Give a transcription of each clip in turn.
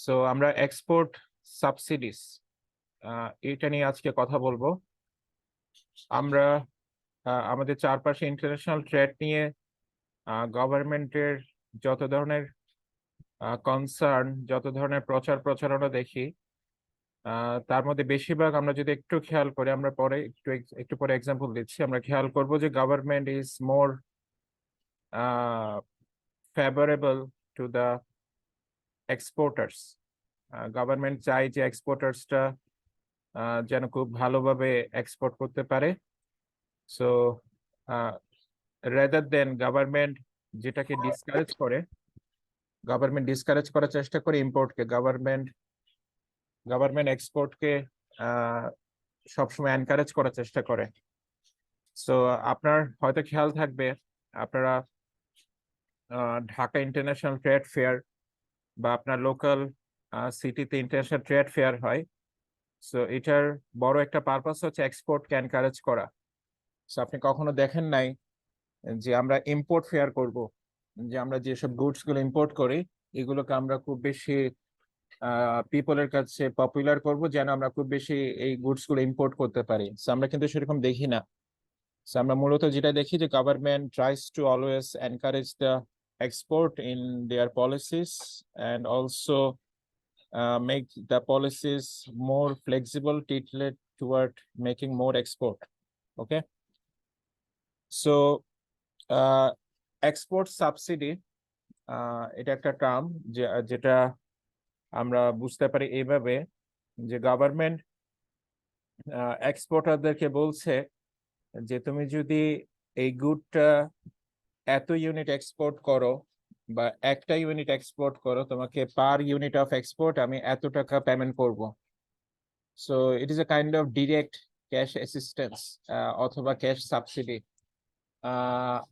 So আমরা export subsidies এটা নিয়ে আজকে কথা বলবো। আমরা আমাদের চারপাশে ইন্টারন্যাশনাল ট্রেড নিয়ে গভর্নমেন্টের যত ধরনের কনসার্ন, যত ধরনের প্রচার প্রচারণা দেখি, তার মধ্যে বেশিরভাগ আমরা যদি একটু খেয়াল করি, আমরা পরে একটু পরে এক্সাম্পল দিচ্ছি, আমরা খেয়াল করব যে government is more favourable to the exporters. Government চাই যে এক্সপোর্টার্সটা যেন খুব ভালোভাবে এক্সপোর্ট করতে পারে। সো রেদার দেন গভর্নমেন্ট যেটাকে ডিসকারেজ করে, গভর্নমেন্ট ডিসকারেজ করার চেষ্টা করে ইম্পোর্টকে, গভর্নমেন্ট এক্সপোর্টকে সবসময় এনকারেজ করার চেষ্টা করে। সো আপনার হয়তো খেয়াল থাকবে, আপনারা ঢাকা ইন্টারন্যাশনাল ট্রেড ফেয়ার বা আপনার লোকাল সিটিতে ইন্টারন্যাশনাল ট্রেড ফেয়ার হয়। সো এটার বড় একটা পারপাস হচ্ছে এক্সপোর্টকে এনকারেজ করা। সো আপনি কখনো দেখেন নাই যে আমরা ইম্পোর্ট ফেয়ার করব, যে আমরা যেসব গুডস গুলো ইম্পোর্ট করি এগুলোকে আমরা খুব বেশি পিপলের কাছে পপুলার করব, যেন আমরা খুব বেশি এই গুডস গুলো ইম্পোর্ট করতে পারি। সো আমরা কিন্তু সেরকম দেখি না। সো আমরা মূলত যেটা দেখি যে government tries to always encourage the export in their policies and also make the policies more flexible, tilted toward making more export. Okay, so export subsidy এটা একটা টার্ম যেটা আমরা বুঝতে পারি এইভাবে যে গভর্নমেন্ট এক্সপোর্টারদেরকে বলছে যে তুমি যদি এই গুডটা এত ইউনিট এক্সপোর্ট করো বা একটা ইউনিট এক্সপোর্ট করো, তোমাকে পার ইউনিট অফ এক্সপোর্ট আমি এত টাকা পেমেন্ট করব। So it is a kind of direct cash assistance অথবা ক্যাশ সাবসিডি।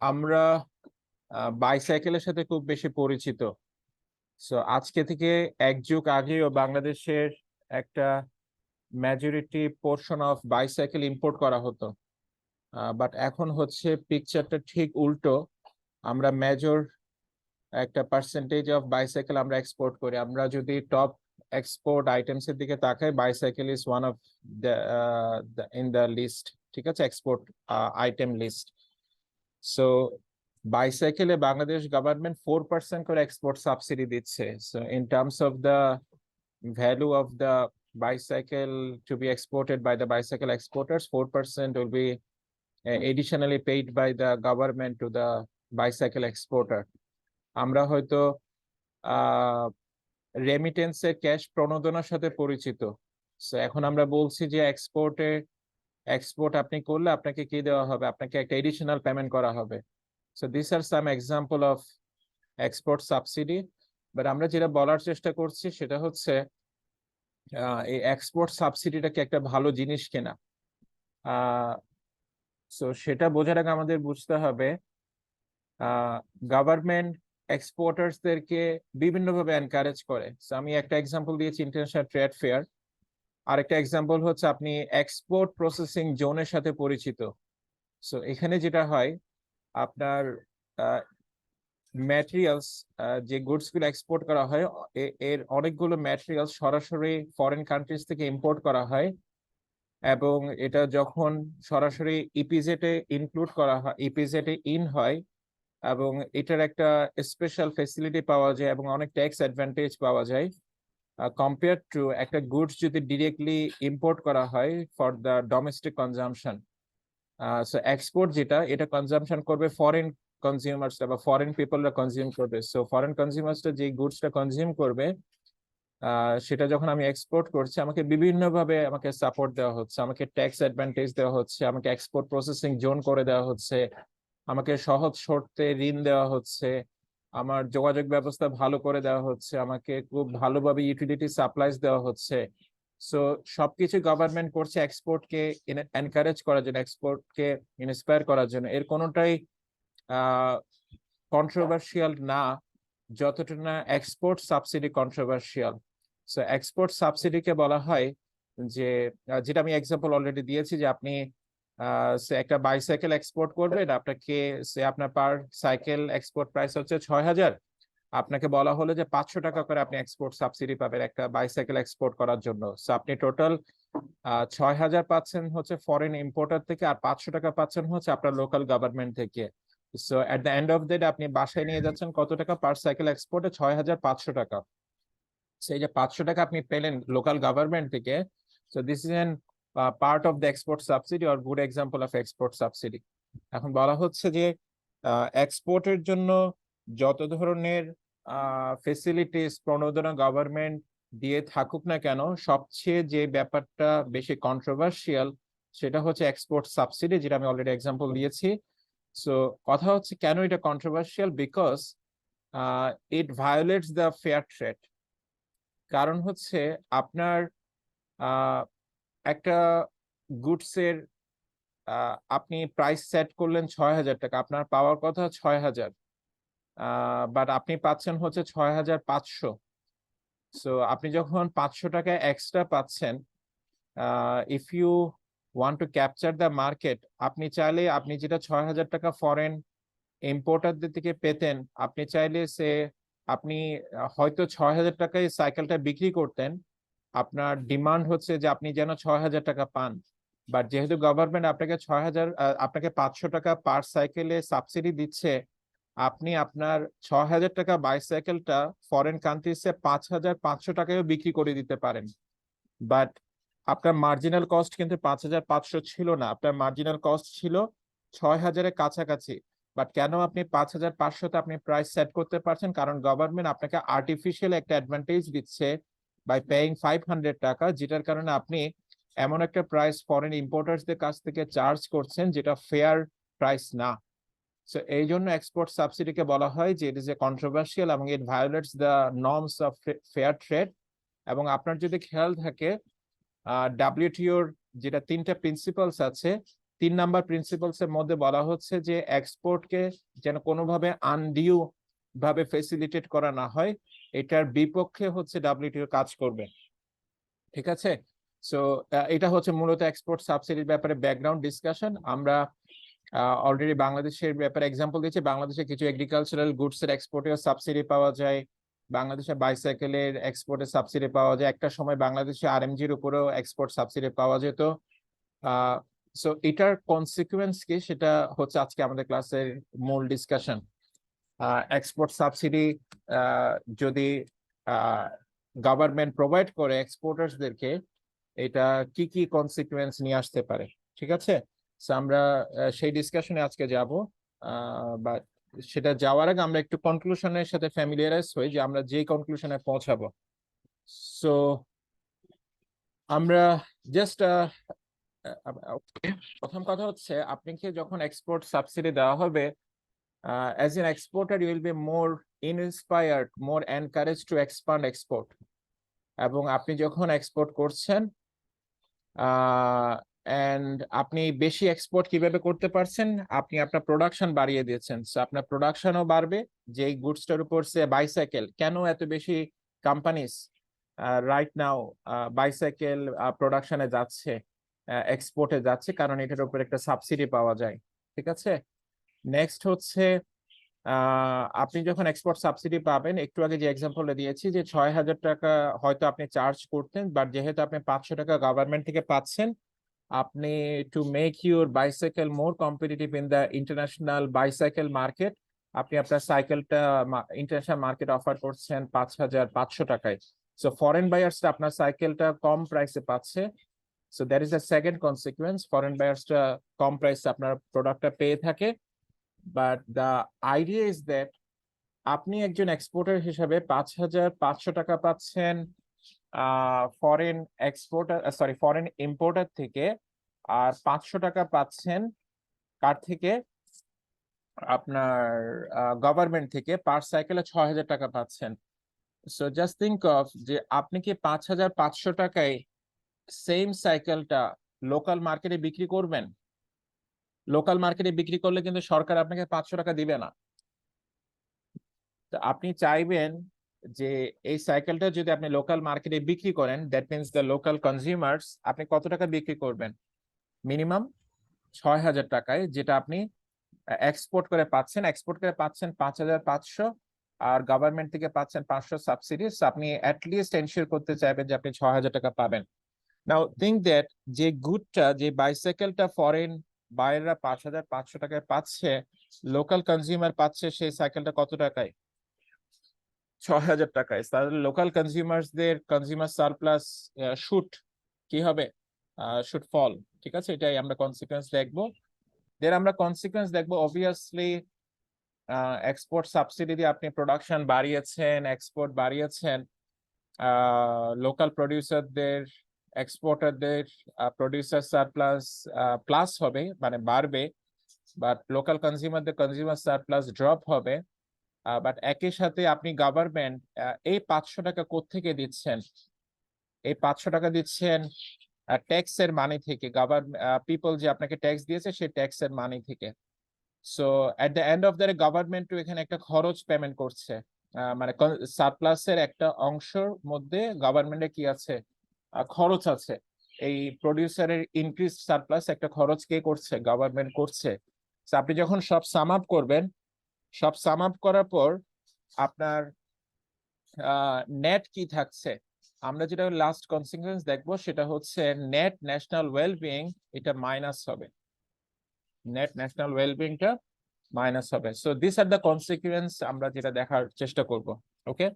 আমরা বাইসাইকেলের সাথে খুব বেশি পরিচিত। সো আজকে থেকে এক যুগ আগেও বাংলাদেশের একটা majority portion of bicycle import করা হতো, বাট এখন হচ্ছে পিকচারটা ঠিক উল্টো। আমরা মেজর একটা পার্সেন্টেজ অফ বাইসাইকেল আমরা এক্সপোর্ট করি। আমরা যদি টপ এক্সপোর্ট আইটেমস এর দিকে তাকাই, bicycle is one of the in the list, ঠিক আছে, এক্সপোর্ট আইটেম লিস্ট। সো বাইসাইকেলে বাংলাদেশ গভর্নমেন্ট 4% করে এক্সপোর্ট সাবসিডি দিচ্ছে। So in terms of the value of the bicycle to be exported by the bicycle exporters, 4% will be additionally paid by the government to the bicycle exporter. আমরা হয়তো রেমিটেন্সের cash প্রণোদনার সাথে পরিচিত। So এখন আমরা বলছি যে export আপনি করলে আপনাকে কি দেওয়া হবে, আপনাকে একটা এডিশনাল পেমেন্ট করা হবে। So this are some example of export subsidy. But আমরা যেটা বলার চেষ্টা করছি সেটা হচ্ছে এই এক্সপোর্ট সাবসিডিটাকে একটা ভালো জিনিস কেনা। সো সেটা বোঝার আগে আমাদের বুঝতে হবে গভর্নমেন্ট এক্সপোর্টার্সদেরকে বিভিন্নভাবে এনকারেজ করে। সো আমি একটা এক্সাম্পল দিয়েছি ইন্টারন্যাশনাল ট্রেড ফেয়ার, আর একটা এক্সাম্পল হচ্ছে আপনি এক্সপোর্ট প্রসেসিং জোনের সাথে পরিচিত। সো এখানে যেটা হয়, আপনার ম্যাটেরিয়ালস, যে গুডস গুলো এক্সপোর্ট করা হয় এর অনেকগুলো ম্যাটেরিয়ালস সরাসরি ফরেন কান্ট্রিজ থেকে ইম্পোর্ট করা হয়, এবং এটা যখন সরাসরি ইপিজেটে ইনক্লুড করা হয়, ইপিজেটে ইন হয়, এবং এটার একটা স্পেশাল ফেসিলিটি পাওয়া যায় এবং অনেক ট্যাক্স অ্যাডভান্টেজ পাওয়া যায় কম্পেয়ার টু একটা গুডস যদি ডিরেক্টলি ইম্পোর্ট করা হয় for the domestic consumption. So export যেটা, এটা কনজাম্পশন করবে ফরেন কনজিউমার্সরা বা ফরেন পিপলরা কনজিউম করবে। সো ফরেন কনজিউমার্সরা যে গুডসটা কনজিউম করবে সেটা যখন আমি এক্সপোর্ট করছি, আমাকে বিভিন্নভাবে আমাকে সাপোর্ট দেওয়া হচ্ছে, আমাকে ট্যাক্স অ্যাডভান্টেজ দেওয়া হচ্ছে, আমাকে এক্সপোর্ট প্রসেসিং জোন করে দেওয়া হচ্ছে, আমাকে সহজ শর্তে ঋণ দেওয়া হচ্ছে, আমার যোগাযোগ ব্যবস্থা ভালো করে দেওয়া হচ্ছে, আমাকে খুব ভালোভাবে ইউটিলিটি সাপ্লাইজ দেওয়া হচ্ছে। সো সবকিছু গভর্নমেন্ট করছে এক্সপোর্টকে এনকারেজ করার জন্য, এক্সপোর্টকে ইন্সপায়ার করার জন্য। এর কোনোটাই কন্ট্রোভার্সিয়াল না যতটা না export subsidy controversial. So export সাবসিডিকে বলা হয় যে, যেটা আমি এক্সাম্পল অলরেডি দিয়েছি, যে আপনি সে একটা বাইসাইকেল এক্সপোর্ট করবেন, আপনাকে সে আপনার পার সাইকেল এক্সপোর্ট প্রাইস হচ্ছে 6,000, আপনাকে বলা হলো যে 500 টাকা করে আপনি এক্সপোর্ট সাবসিডি পাবেন একটা বাইসাইকেল এক্সপোর্ট করার জন্য। সো আপনি টোটাল 6000 পাচ্ছেন হচ্ছে ফরেন ইম্পোর্টার থেকে, আর 500 টাকা পাচ্ছেন হচ্ছে আপনার লোকাল গভর্নমেন্ট থেকে। So at the end of the day আপনি বাসায় নিয়ে যাচ্ছেন কত টাকা পার সাইকেল এক্সপোর্টে? 6500 টাকা। সেই যে 500 টাকা আপনি পেলেন লোকাল গভর্নমেন্ট থেকে, so this is an part of the export subsidy or good example of export subsidy. এখন বলা হচ্ছে যে এক্সপোর্টের জন্য যত ধরনের ফেসিলিটিস প্রণোদনা গভর্নমেন্ট দিয়ে থাকুক না কেন, সবচেয়ে যে ব্যাপারটা বেশি কন্ট্রোভার্সিয়াল সেটা হচ্ছে এক্সপোর্ট সাবসিডি, যেটা আমি অলরেডি এক্সাম্পল দিয়েছি। সো কথা হচ্ছে কেন এটা controversial? Because it violates the fair trade. কারণ হচ্ছে আপনার একটা গুডসের আপনি প্রাইস সেট করলেন 6000 টাকা, আপনার পাওয়ার কথা 6000, বাট আপনি পাচ্ছেন হচ্ছে 6500। সো আপনি যখন 500 টাকা এক্সট্রা পাচ্ছেন, if you want to capture the market, আপনি চাইলে আপনি যেটা 6000 টাকা ফরেন ইম্পোর্টারদের থেকে পেতেন, আপনি চাইলে আপনি হয়তো 6000 টাকায় সাইকেলটা বিক্রি করতেন, আপনার ডিমান্ড হচ্ছে যে আপনি যেন 6000 টাকা পান। বাট যেহেতু গভর্নমেন্ট আপনাকে 6000 আপনাকে 500 টাকা পার সাইকেলে সাবসিডি দিচ্ছে, আপনি আপনার 6000 টাকা বাইসাইকেলটা ফরেন কান্ট্রিজে 5500 টাকায়ও বিক্রি করে দিতে পারেন। বাট আপনার মার্জিনাল কস্ট কিন্তু 5500 ছিল না, আপনার মার্জিনাল কস্ট ছিল 6000-এর কাছাকাছি। বাট কেন আপনি 5500-তে আপনি প্রাইস সেট করতে পারছেন? কারণ গভর্নমেন্ট আপনাকে আর্টিফিশিয়াল একটা অ্যাডভান্টেজ দিচ্ছে বাই পেইং 500 টাকা, যেটার কারণে আপনি এমন একটা প্রাইস ফরেন ইম্পোর্টার্সদের কাছ থেকে চার্জ করছেন যেটা ফেয়ার প্রাইস না। সো এই জন্য এক্সপোর্ট সাবসিডিকে বলা হয় যে ইট ইজ এ কন্ট্রোভার্সিয়াল এবং it violates the norms of fair trade. এবং আপনার যদি খেয়াল থাকে, ডাব্লিউটিওর যেটা 3টা প্রিন্সিপালস আছে, 3 নাম্বার প্রিন্সিপালস এর মধ্যে বলা হচ্ছে যে এক্সপোর্টকে যেন কোনোভাবে আনডিউ ভাবে ফেসিলিটেট করা না হয়, এটার বিপক্ষে হচ্ছে ডাব্লিউটিও কাজ করবে। ঠিক আছে? সো এটা হচ্ছে মূলত এক্সপোর্ট সাবসিডির ব্যাপারে ব্যাকগ্রাউন্ড ডিসকাশন। আমরা অলরেডি বাংলাদেশের ব্যাপারে এক্সাম্পল দিয়েছি। বাংলাদেশে কিছু এগ্রিকালচারাল গুডস এর এক্সপোর্টেও সাবসিডি পাওয়া যায়, বাংলাদেশে বাইসাইকেলের এক্সপোর্টে সাবসিডি পাওয়া যায়, একটা সময় বাংলাদেশে আরএমজির উপরেও এক্সপোর্ট সাবসিডি পাওয়া যেত। সো এটার কনসিকুয়েন্স কি সেটা হচ্ছে আজকে আমাদের ক্লাসের মূল ডিসকাশন। এক্সপোর্ট সাবসিডি যদি গভর্নমেন্ট প্রোভাইড করে এক্সপোর্টার্সদেরকে, এটা কি কি কনসিকুয়েন্স নিয়ে আসতে পারে। ঠিক আছে? সো আমরা সেই ডিসকাশনে আজকে যাব। বাট সেটা যাওয়ার আগে আমরা একটু কনক্লুশনের সাথে ফ্যামিলিয়ারাইজ হই যে আমরা যে কনক্লুশনে পৌঁছাবো। সো আমরা জাস্ট প্রথম কথা হচ্ছে, আপনাকে যখন এক্সপোর্ট সাবসিডি দেওয়া হবে, as an exporter you will be more inspired, more encouraged to expand export। এবং আপনি যখন এক্সপোর্ট করছেন এন্ড আপনি বেশি এক্সপোর্ট কিভাবে করতে পারছেন? আপনি আপনার প্রোডাকশন বাড়িয়ে দিয়েছেন, সো আপনার প্রোডাকশনও বাড়বে। যে গুডসটার উপর বাইসাইকেল, কেন এত বেশি কোম্পানিজ রাইট নাও বাইসাইকেল প্রোডাকশনে যাচ্ছে, এক্সপোর্টে যাচ্ছে? কারণ এটার উপর একটা সাবসিডি পাওয়া যায়। ঠিক আছে? নেক্সট হচ্ছে আপনি যখন এক্সপোর্ট সাবসিডি পাবেন, একটু আগে যে এক্সাম্পলটা দিয়েছি যে 6000 টাকা হয়তো আপনি চার্জ করতেন, বাট যেহেতু আপনি 500 টাকা গভর্নমেন্ট থেকে পাচ্ছেন, আপনি to make your bicycle more competitive in the international bicycle market, আপনি আপনার সাইকেলটা ইন্টারন্যাশনাল মার্কেট অফার করছেন 5500 টাকায়। সো ফরেন বায়ার্সটা আপনার সাইকেলটা কম প্রাইসে পাচ্ছে। So that is the second consequence, foreign বায়ার্সটা কম প্রাইসে আপনার প্রোডাক্টটা পেয়ে থাকে। But the idea is that আপনি একজন এক্সপোর্টার হিসাবে 5500 টাকা পাচ্ছেন ফরেন এক্সপোর্টার ফরেন ইম্পোর্টার থেকে, আর 500 টাকা পাচ্ছেন কার থেকে? আপনার গভর্নমেন্ট থেকে। পার সাইকেলে 6000 টাকা পাচ্ছেন। সো জাস্ট থিঙ্ক অফ যে আপনি কি 5500 টাকায় সেম সাইকেলটা লোকাল মার্কেটে বিক্রি করবেন? লোকাল মার্কেটে বিক্রি করলে কিন্তু সরকার আপনাকে 500 টাকা দিবে না। তো আপনি চাইবেন যে এই সাইকেলটা যদি আপনি লোকাল মার্কেটে বিক্রি করেন, that means the local consumers, আপনি কত টাকা বিক্রি করবেন? মিনিমাম 6000 টাকায়, যেটা আপনি এক্সপোর্ট করে পাচ্ছেন। এক্সপোর্ট করে পাচ্ছেন 5500, আর গভর্নমেন্ট থেকে পাচ্ছেন 500 সাবসিডি, আপনি অ্যাটলিস্ট এনশিওর করতে চাইবেন যে আপনি 6000 টাকা পাবেন। নাও থিঙ্ক দ্যাট যে গুডটা, যে বাইসাইকেলটা ফরেন বাইরেরা 5500 টাকায় পাচ্ছে, লোকাল কনজিউমার পাচ্ছে সেই সাইকেলটা কত টাকায়? 6000 টাকায়। তাহলে লোকাল কনজিউমারদের কনজিউমার সারপ্লাস শুড কি হবে? Should fall. ঠিক আছে, এটাই আমরা কনসিকুয়েন্স দেখবো। দেন আমরা কনসিকুয়েন্স দেখবো অবভিয়াসলি এক্সপোর্ট সাবসিডি দিয়ে আপনি প্রোডাকশন বাড়িয়েছেন, এক্সপোর্ট বাড়িয়েছেন, লোকাল প্রডিউসারদের, এক্সপোর্টারদের প্রডিউসার সারপ্লাস প্লাস হবে, মানে বাড়বে, বাট লোকাল কনজিউমারদের কনজিউমার সারপ্লাস ড্রপ হবে। বাট একই সাথে আপনি গভর্নমেন্ট এই 500 টাকা কোত্থেকে দিচ্ছেন? এই 500 টাকা দিচ্ছেন ট্যাক্স এর মানি থেকে। পিপল যে আপনাকে ট্যাক্স দিয়েছে সেই ট্যাক্স এর মানি থেকে। So at the end of the government এখানে একটা খরচ পেমেন্ট করছে, মানে সারপ্লাসের একটা অংশের মধ্যে গভর্নমেন্টের কি আছে? খরচ আছে। এই প্রডিউসারের ইনক্রিজ সারপ্লাস একটা খরচ কে করছে? গভর্নমেন্ট করছে। আপনি যখন সব সাম আপ করবেন, সব সাম আপ করার পর আপনার নেট কি থাকছে? আমরা যেটা লাস্ট কনসিকুয়েন্স দেখবো সেটা হচ্ছে নেট ন্যাশনাল ওয়েলবিং, এটা মাইনাস হবে। নেট ন্যাশনাল ওয়েলবিংটা মাইনাস হবে। So this are the consequence আমরা যেটা দেখার চেষ্টা করব। ওকে,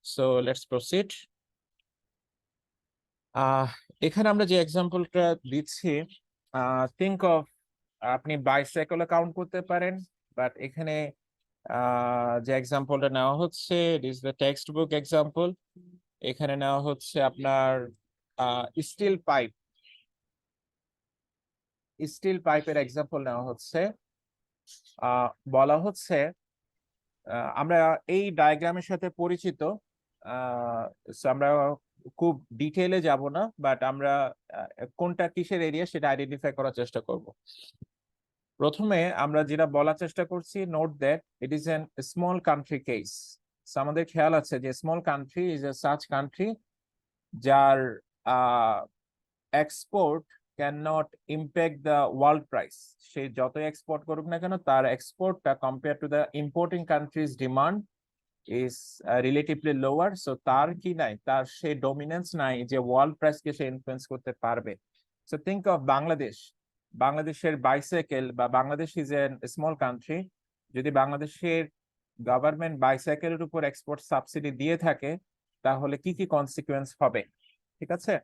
সো লেটস প্রসিড। এখানে আমরা যে এক্সাম্পলটা দিচ্ছি, থিঙ্ক অফ, আপনি বাইসাইকেল কাউন্ট করতে পারেন, বাট এখানে যে এক্সাম্পলটা নেওয়া হচ্ছে it is the text book example. এখানে নেওয়া হচ্ছে আপনার স্টিল পাইপ, স্টিল পাইপের এক্সাম্পল নেওয়া হচ্ছে। বলা হচ্ছে, আমরা এই ডায়াগ্রামের সাথে পরিচিত, আমরা খুব ডিটেইলে যাব না, বাট আমরা কোনটা কিসের এরিয়া সেটা আইডেন্টিফাই করার চেষ্টা করব। প্রথমে আমরা যেটা বলার চেষ্টা করছি, note that it is an small country case. আমাদের খেয়াল আছে যে small country is a such country যার export can not impact the world price. সে যতই এক্সপোর্ট করুক না কেন, তার এক্সপোর্টটা compare to the importing countries demand is relatively lower. So তার কি নাই, তার সে ডমিনেন্স নাই যে ওয়ার্ল্ড প্রাইসকে সে ইনফ্লুয়েন্স করতে পারবে। So think of Bangladesh. বাংলাদেশের বাইসাইকেল, বা Bangladesh is an small country, যদি বাংলাদেশের গভর্নমেন্ট বাইসাইকেলের উপর এক্সপোর্ট সাবসিডি দিয়ে থাকে তাহলে কি কি কনসিকুয়েন্স হবে? ঠিক আছে,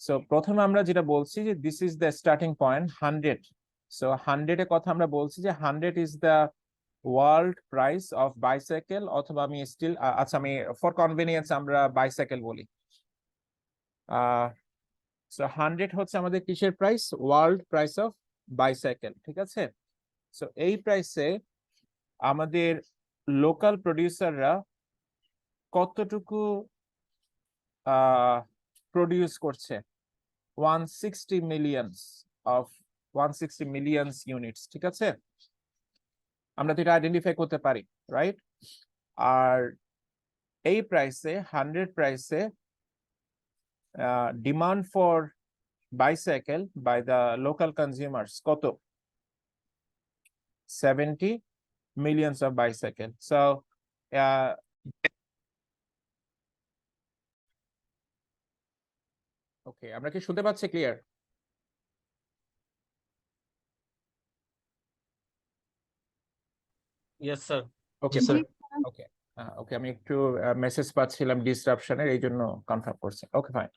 সো প্রথমে আমরা যেটা বলছি যে this is the starting point 100। So 100 এর কথা আমরা বলছি যে 100 is the world price of bicycle, অথবা আমি স্টিল, আচ্ছা আমি ফর কনভেনিয়েন্স আমরা বাইসাইকেল বলি। সো 100 হচ্ছে আমাদের কিসের price? World price of bicycle. ঠিক আছে, সো এই প্রাইসে আমাদের লোকাল প্রডিউসাররা কতটুকু প্রডিউস করছে? 160 মিলিয়ন অফ 160 মিলিয়ন ইউনিটস। ঠিক আছে, আমরা তো এটা আইডেন্টিফাই করতে পারি, রাইট? আর এই প্রাইসে, 100 প্রাইসে, demand for bicycle by the local consumers কত? 70 million of bicycle. So okay, আমরা কি শুনতে পাচ্ছি clear? Yes, sir. Okay Sir. Okay okay, আমি একটু মেসেজ পাচ্ছিলাম ডিসরাপশনের, এই জন্য কনফার্ম করছি। Okay fine.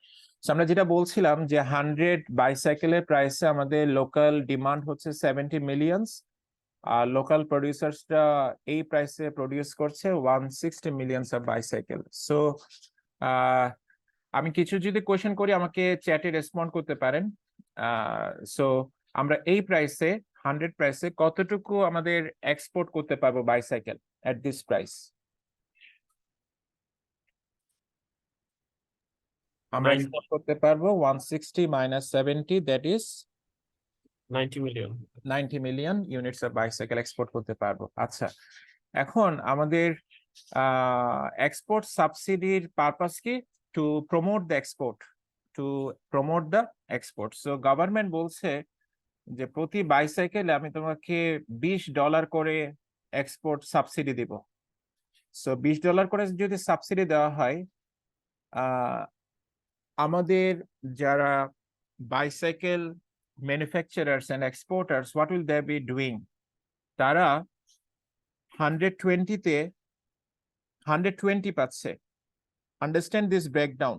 সো আমরা যেটা বলছিলাম যে 100 বাইসাইকেলের প্রাইসে আমাদের লোকাল ডিমান্ড হচ্ছে 70 মিলিয়ন, আর লোকাল প্রডিউসার্সরা এই প্রাইসে প্রডিউস করছে 160 মিলিয়ন অফ বাইসাইকেল। সো আমি কিছু যদি কোয়েশ্চেন করি আমাকে চ্যাটে রেসপন্ড করতে পারেন। সো আমরা এই প্রাইসে, 100 প্রাইসে কতটুকু আমাদের এক্সপোর্ট করতে পারবো বাইসাইকেল এট দিস প্রাইস? আমরা এক্সপোর্ট করতে পারবো 160 minus 70, that is 90 million. 90 million units of bicycle export করতে পারবো। আচ্ছা, এখন আমাদের এক্সপোর্ট সাবসিডির পারপাস কি? To promote the export, to promote the export. So government বলছে যে প্রতি বাইসাইকেলে আমি তোমাকে $20 করে এক্সপোর্ট সাবসিডি দিব। সো $20 করে যদি সাবসিডি দেওয়া হয়, আমাদের যারা bicycle manufacturers and exporters, what will they be doing? তারা 120-তে 120 পাচ্ছে। Understand this breakdown.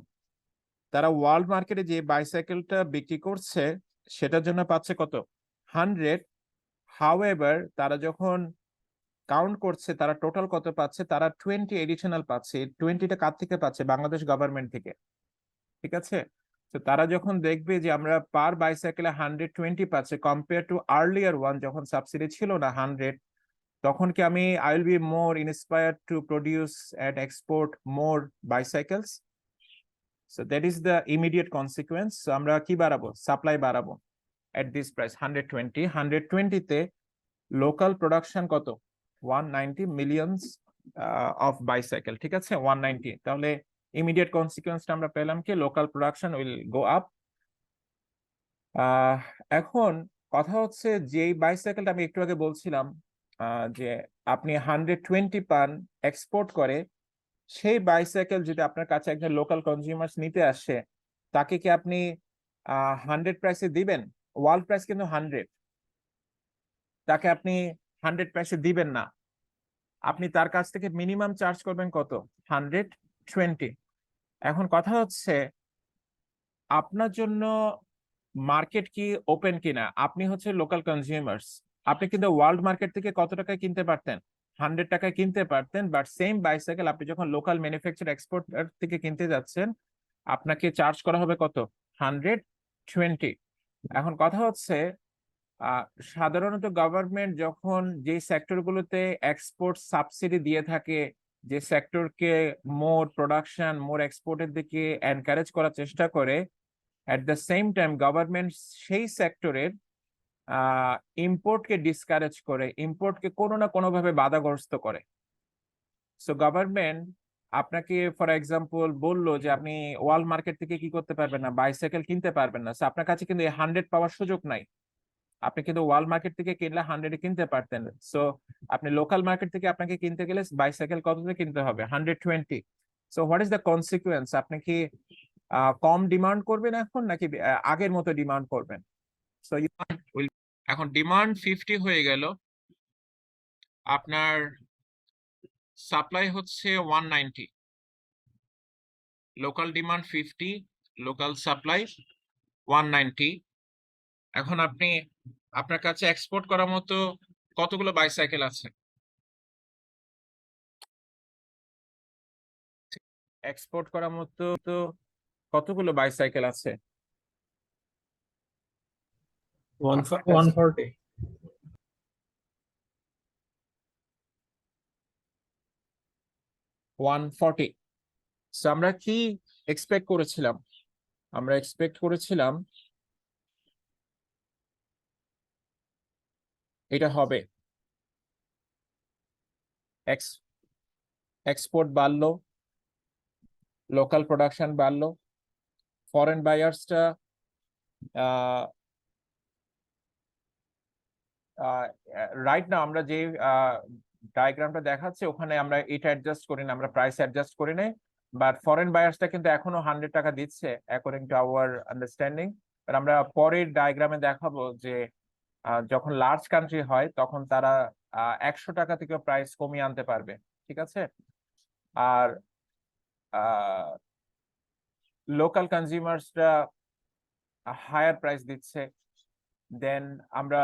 তারা ওয়ার্ল্ড মার্কেটে যে বাইসাইকেলটা বিক্রি করছে সেটার জন্য পাচ্ছে কত? 100। হাউএভার তারা যখন কাউন্ট করছে তারা টোটাল কত পাচ্ছে? তারা 20 এডিশনাল পাচ্ছে। 20টা কার থেকে পাচ্ছে? বাংলাদেশ গভর্নমেন্ট থেকে। ঠিক আছে, তো তারা যখন দেখবে যে আমরা পার বাইসাইকেলে 120 পাচ্ছে কম্পেয়ার টু আর্লিয়ার ওয়ান, যখন সাবসিডি ছিল না 100, তখন কি I will be more inspired to produce and export more bicycles? So that is the immediate consequence. আমরা কি বাড়াবো? সাপ্লাই বাড়াবো এট দিস প্রাইস 120। 120-তে লোকাল প্রোডাকশন কত? 190 মিলিয়নস অফ বাইসাইকেল। ঠিক আছে, 190। তাহলে ইমিডিয়েট কনসিকুয়েন্সটা আমরা পেলাম কি? Local production will go up. এখন কথা হচ্ছে যে এই বাইসাইকেলটা আমি একটু আগে বলছিলাম যে আপনি 120 পান এক্সপোর্ট করে, সেই বাইসাইকেল যদি আপনার কাছে একজন লোকাল কনজিউমার্স নিতে আসে, তাকে কি আপনি 100 প্রাইসে দিবেন? ওয়ার্ল্ড প্রাইস কিন্তু 100, তাকে আপনি 100 প্রাইসে দিবেন না। আপনি তার কাছ থেকে মিনিমাম চার্জ করবেন কত? 120। এখন কথা হচ্ছে আপনার জন্য মার্কেট কি ওপেন কিনা? আপনি হচ্ছে লোকাল কনজিউমার্স, আপনি কিন্তু ওয়ার্ল্ড মার্কেট থেকে কত টাকায় কিনতে পারতেন? 100 টাকায় কিনতে পারতেন, বাট সেম বাইসাইকেল আপনি যখন লোকাল ম্যানুফ্যাকচার এক্সপোর্টার থেকে কিনতে যাচ্ছেন, আপনাকে চার্জ করা হবে কত? 120। এখন কথা হচ্ছে সাধারণত গভর্নমেন্ট যখন যে সেক্টরগুলোতে এক্সপোর্ট সাবসিডি দিয়ে থাকে, যে সেক্টরকে মোর প্রোডাকশন মোর এক্সপোর্টের দিকে এনকারেজ করার চেষ্টা করে, at the same time government সেই সেক্টরের ইম্পোর্টকে ডিসকারেজ করে, ইম্পোর্টকে কোনো না কোনো ভাবে বাধাগ্রস্ত করে। সো গভর্নমেন্ট আপনাকে ফর এক্সাম্পল বললো যে আপনি ওয়ার্ল্ড মার্কেট থেকে কি করতে পারবেন না, বাইসাইকেল কিনতে পারবেন না। সো আপনার কাছে কিন্তু 100 পাওয়ার সুযোগ নাই। আপনি কিন্তু ওয়ার্ল্ড মার্কেট থেকে কিনলে 100-এ কিনতে পারতেন। সো আপনি লোকাল মার্কেট থেকে আপনাকে কিনতে গেলে বাইসাইকেল কততে কিনতে হবে? 120। So what is the consequence? আপনি কি কম ডিমান্ড করবেন এখন, নাকি আগের মতো ডিমান্ড করবেন? সো এখন ডিমান্ড 50 হয়ে গেল, আপনার সাপ্লাই হচ্ছে 190। Local demand 50, local supply 190। এখন আপনি আপনার কাছে এক্সপোর্ট করার মতো কতগুলো বাইসাইকেল আছে? এক্সপোর্ট করার মতো তো কতগুলো বাইসাইকেল আছে? 140. 140। সো আমরা কি এক্সপেক্ট করেছিলাম? আমরা এক্সপেক্ট করেছিলাম এটা হবে, এক্সপোর্ট বাড়লো, লোকাল প্রোডাকশন বাড়লো, ফরেন বায়ার্সটা রাইট না আমরা যে ডায়াগ্রামটা দেখাচ্ছে ওখানে আমরা এটা অ্যাডজাস্ট করি না, আমরা প্রাইস অ্যাডজাস্ট করি নাই। বাট ফরেন বায়ার্সটা কিন্তু এখনো 100 টাকা দিচ্ছে অ্যাকর্ডিং টু আওয়ার আন্ডারস্ট্যান্ডিং। আমরা পরের ডায়াগ্রামে দেখাবো যে যখন লার্জ কান্ট্রি হয় তখন তারা 100 টাকা থেকে প্রাইস কমিয়ে আনতে পারবে। ঠিক আছে, আর লোকাল কনজিউমার্সরা হায়ার প্রাইস দিচ্ছে। দেন আমরা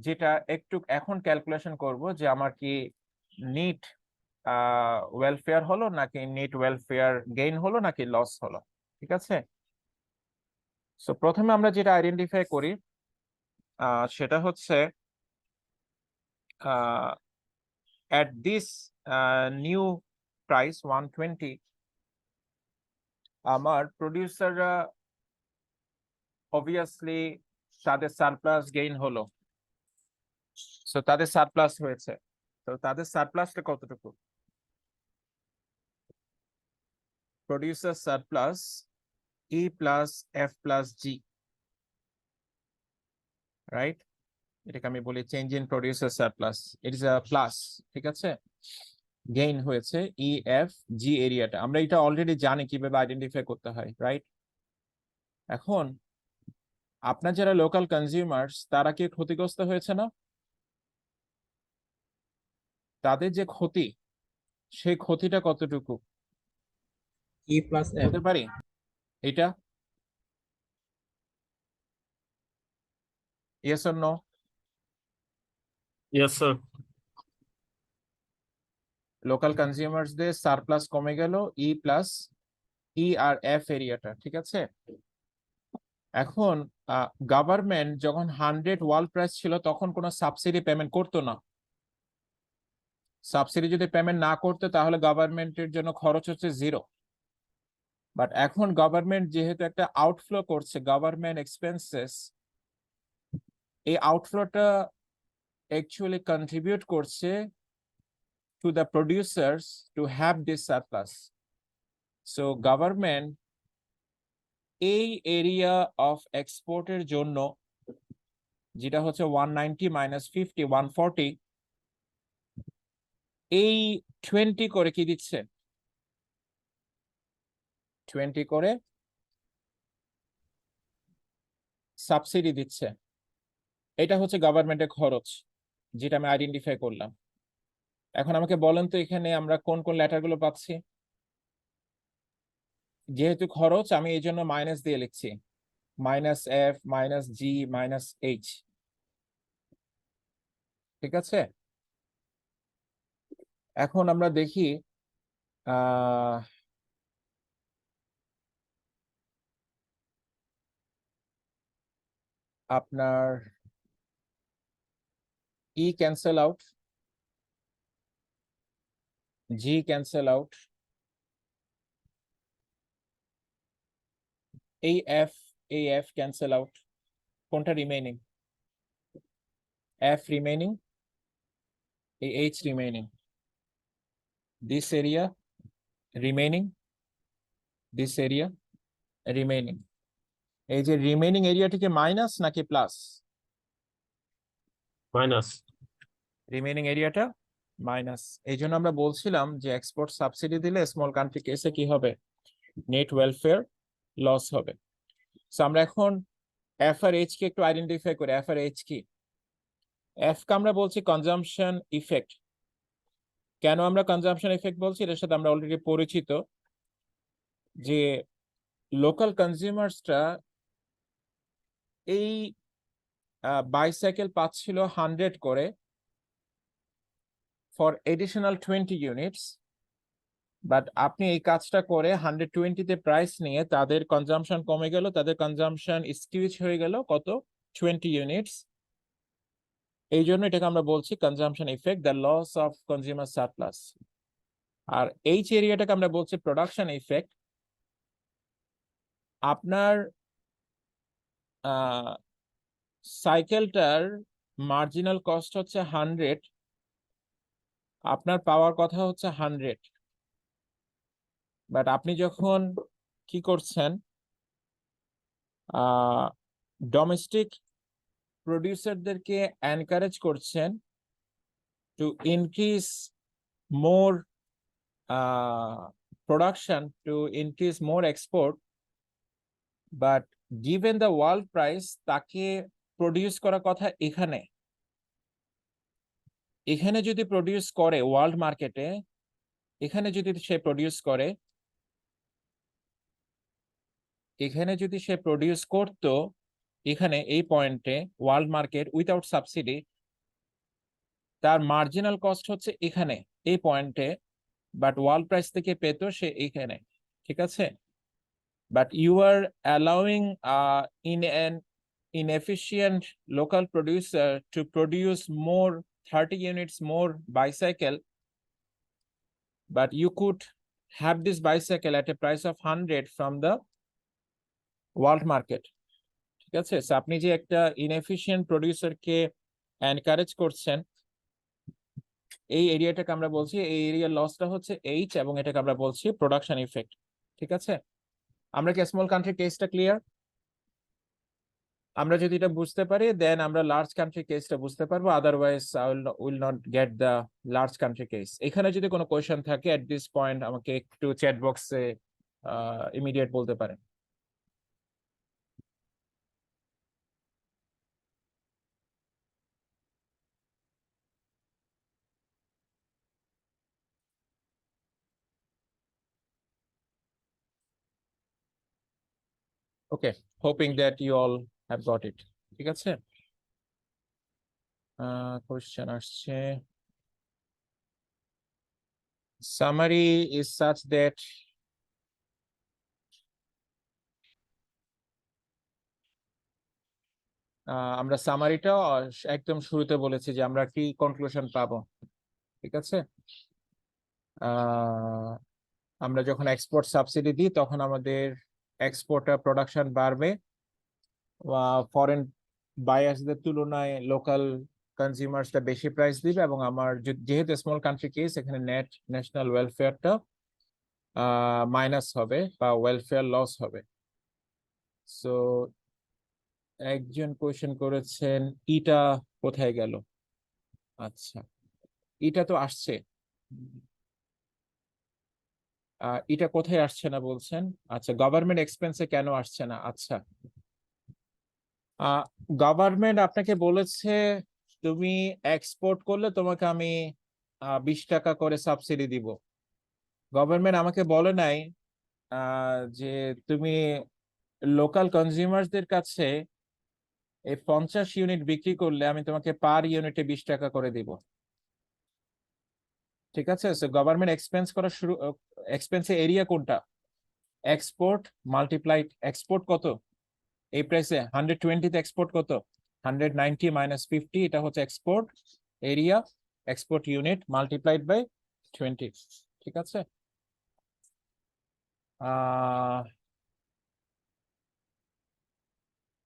যেটা একটু এখন ক্যালকুলেশন করব যে আমার কি নিট ওয়েলফেয়ার হলো, নাকি নিট ওয়েলফেয়ার গেইন হলো, নাকি লস হলো। ঠিক আছে, সো প্রথমে আমরা যেটা আইডেন্টিফাই করি সেটা হচ্ছে at this new price 120 আমার প্রডিউসাররা অবভিয়াসলি তাদের সারপ্লাস গেইন হলো। সো তাদের সারপ্লাস হয়েছে, তো তাদের সারপ্লাসটা কতটুকু? Producer surplus E plus F plus G, right? এটাকে আমি বলি change in producer surplus, it is a plus. ঠিক আছে, গেইন হয়েছে EFG এরিয়াটা। আমরা এটা অলরেডি জানি কিভাবে আইডেন্টিফাই করতে হয়, রাইট? এখন আপনার যারা লোকাল কনজিউমার্স তারা কি ক্ষতিগ্রস্ত হয়েছে না? তাদের যে ক্ষতি, সেই ক্ষতিটা কতটুকু E plus F. বলতে পারি? এটা yes or no? Yes, sir. Local কনজিউমার্সদের সারপ্লাস কমে গেল EF এরিয়াটা, ঠিক আছে? এখন গভর্নমেন্ট যখন 100 ওয়ার্ল্ড প্রাইস ছিল তখন কোনো সাবসিডি পেমেন্ট করতো না। সাবসিডি যদি পেমেন্ট না করতে তাহলে গভর্নমেন্টের জন্য খরচ হচ্ছে 0। বাট এখন গভর্নমেন্ট যেহেতু একটা আউটফ্লো করছে, গভর্নমেন্ট এক্সপেন্সেস, এই আউটফ্লোটা অ্যাকচুয়ালি কন্ট্রিবিউট করছে to the producers to have this surplus. So government এই এরিয়া অফ এক্সপোর্টের জন্য, যেটা হচ্ছে 190 মাইনাস 50 140, এই 20 করে কি দিচ্ছে? 20 করে সাবসিডি দিচ্ছে। এটা হচ্ছে গভর্নমেন্টের খরচ, যেটা আমি আইডেন্টিফাই করলাম। এখন আমাকে বলেন তো এখানে আমরা কোন কোন লেটার গুলো পাচ্ছি? যেহেতু খরচ আমি এই জন্য মাইনাস দিয়ে লিখছি, -F -G -H, ঠিক আছে? এখন আমরা দেখি আপনার E cancel out, G cancel out, AF cancel out, কোনটা remaining? F remaining, H remaining, this area remaining, this area remaining. এই যে রিমেইনিং এরিয়াটিকে মাইনাস নাকি প্লাস? Minus. রিমেইনিং এরিয়াটা মাইনাস। এই জন্য আমরা বলছিলাম যে এক্সপোর্ট সাবসিডি দিলে স্মল কান্ট্রি কেসে কি হবে? নেট ওয়েলফেয়ার লস হবে। সো আমরা এখন এফ আর এইচ কে একটু আইডেন্টিফাই করি। এফ আর এইচ কি? এফ কে আমরা বলছি কনজাম্পশন ইফেক্ট। কেন আমরা কনজাম্পশন ইফেক্ট বলছি? এর সাথে আমরা অলরেডি পরিচিত যে লোকাল কনজিউমার্সরা এই বাইসাইকেল পাচ্ছিল 100 করে ফর এডিশনাল 20 ইউনিটস, বাট আপনি এই কাজটা করে 120-তে প্রাইস নিয়ে তাদের কনজাম্পশন কমে গেল, তাদের কনজাম্পশন স্কিউজ হয়ে গেল কত? 20 ইউনিটস। এই জন্য এটাকে আমরা বলছি consumption effect, the loss of consumer surplus. আর এইচ এরিয়াটাকে আমরা বলছি প্রোডাকশন ইফেক্ট। আপনার সাইকেলটার মার্জিনাল কস্ট হচ্ছে 100, আপনার পাওয়ার কথা হচ্ছে 100, বাট আপনি যখন কি করছেন, ডোমেস্টিক প্রডিউসারদেরকে এনকারেজ করছেন to increase more production, to increase more export, but given the world price তাকে প্রডিউস করার কথা এখানে। এখানে যদি প্রডিউস করে ওয়ার্ল্ড মার্কেটে, এখানে যদি সে প্রডিউস করে, এখানে যদি সে প্রডিউস করতো এখানে এই পয়েন্টে ওয়ার্ল্ড মার্কেট উইথাউট সাবসিডি, তার মার্জিনাল কস্ট হচ্ছে এখানে এই পয়েন্টে, বাট ওয়ার্ল্ড প্রাইস থেকে পেতো সে এইখানে, ঠিক আছে? But you are allowing in an inefficient local producer to produce more 30 units more bicycle, but you could have this bicycle at a price of 100 from the world market, ঠিক আছে? So আপনি যে একটা ইনএফিশিয়েন্ট প্রডিউসারকে এনকারেজ করছেন, এই এরিয়াটাকে আমরা বলছি, এই এরিয়ার লসটা হচ্ছে এইচ, এবং এটাকে আমরা বলছি প্রোডাকশন ইফেক্ট, ঠিক আছে? আমরা কি স্মল কান্ট্রি কেসটা ক্লিয়ার? আমরা যদি এটা বুঝতে পারি দেন আমরা লার্জ কান্ট্রি কেসটা বুঝতে পারবো, otherwise I will not get the large country case. এখানে যদি কোনো কোয়েশ্চেন থাকে এট দিস পয়েন্ট আমাকে একটু চ্যাট বক্সে ইমিডিয়েট বলতে পারেন। Okay, hoping that you all have got it. ঠিক আছে, কোয়েশ্চেন আসছে, summary is such that আমরা সামারিটা একদম শুরুতে বলেছি যে আমরা কি কনক্লুশন পাবো। ঠিক আছে, আমরা যখন এক্সপোর্ট সাবসিডি দিই তখন আমাদের এক্সপোর্টার প্রোডাকশন বাড়বে, ফরেন বায়ার্সদের তুলনায় লোকাল কনজিউমার্সটা বেশি প্রাইস দিবে, এবং আমার যেহেতু স্মল কান্ট্রি কেস এখানে নেট ন্যাশনাল ওয়েলফেয়ারটা মাইনাস হবে বা ওয়েলফেয়ার লস হবে। সো একজন কোয়েশ্চেন করেছেন ইটা কোথায় গেল। আচ্ছা, এটা তো আসছে, এটা কোথায় আসছে না বলছেন। আচ্ছা, গভর্নমেন্ট এক্সপেন্সে কেন আসছে না। আচ্ছা, গভর্নমেন্ট আপনাকে বলেছে তুমি এক্সপোর্ট করলে তোমাকে আমি 20 টাকা করে সাবসিডি দিব। গভর্নমেন্ট আমাকে বলে নাই যে তুমি লোকাল কনজিউমারদের কাছে এই 50 ইউনিট বিক্রি করলে আমি তোমাকে পার ইউনিটে 20 টাকা করে দিব। ঠিক আছে, গভর্নমেন্ট এক্সপেন্স করা শুরু, এক্সপেন্সের এরিয়া কোনটা, এক্সপোর্ট মাল্টিপ্লাইড, এক্সপোর্ট কত এই প্রাইসে 120 তে এক্সপোর্ট কত, 190 মাইনাস 50, এটা হচ্ছে export area, export unit multiplied by 20। ঠিক আছে,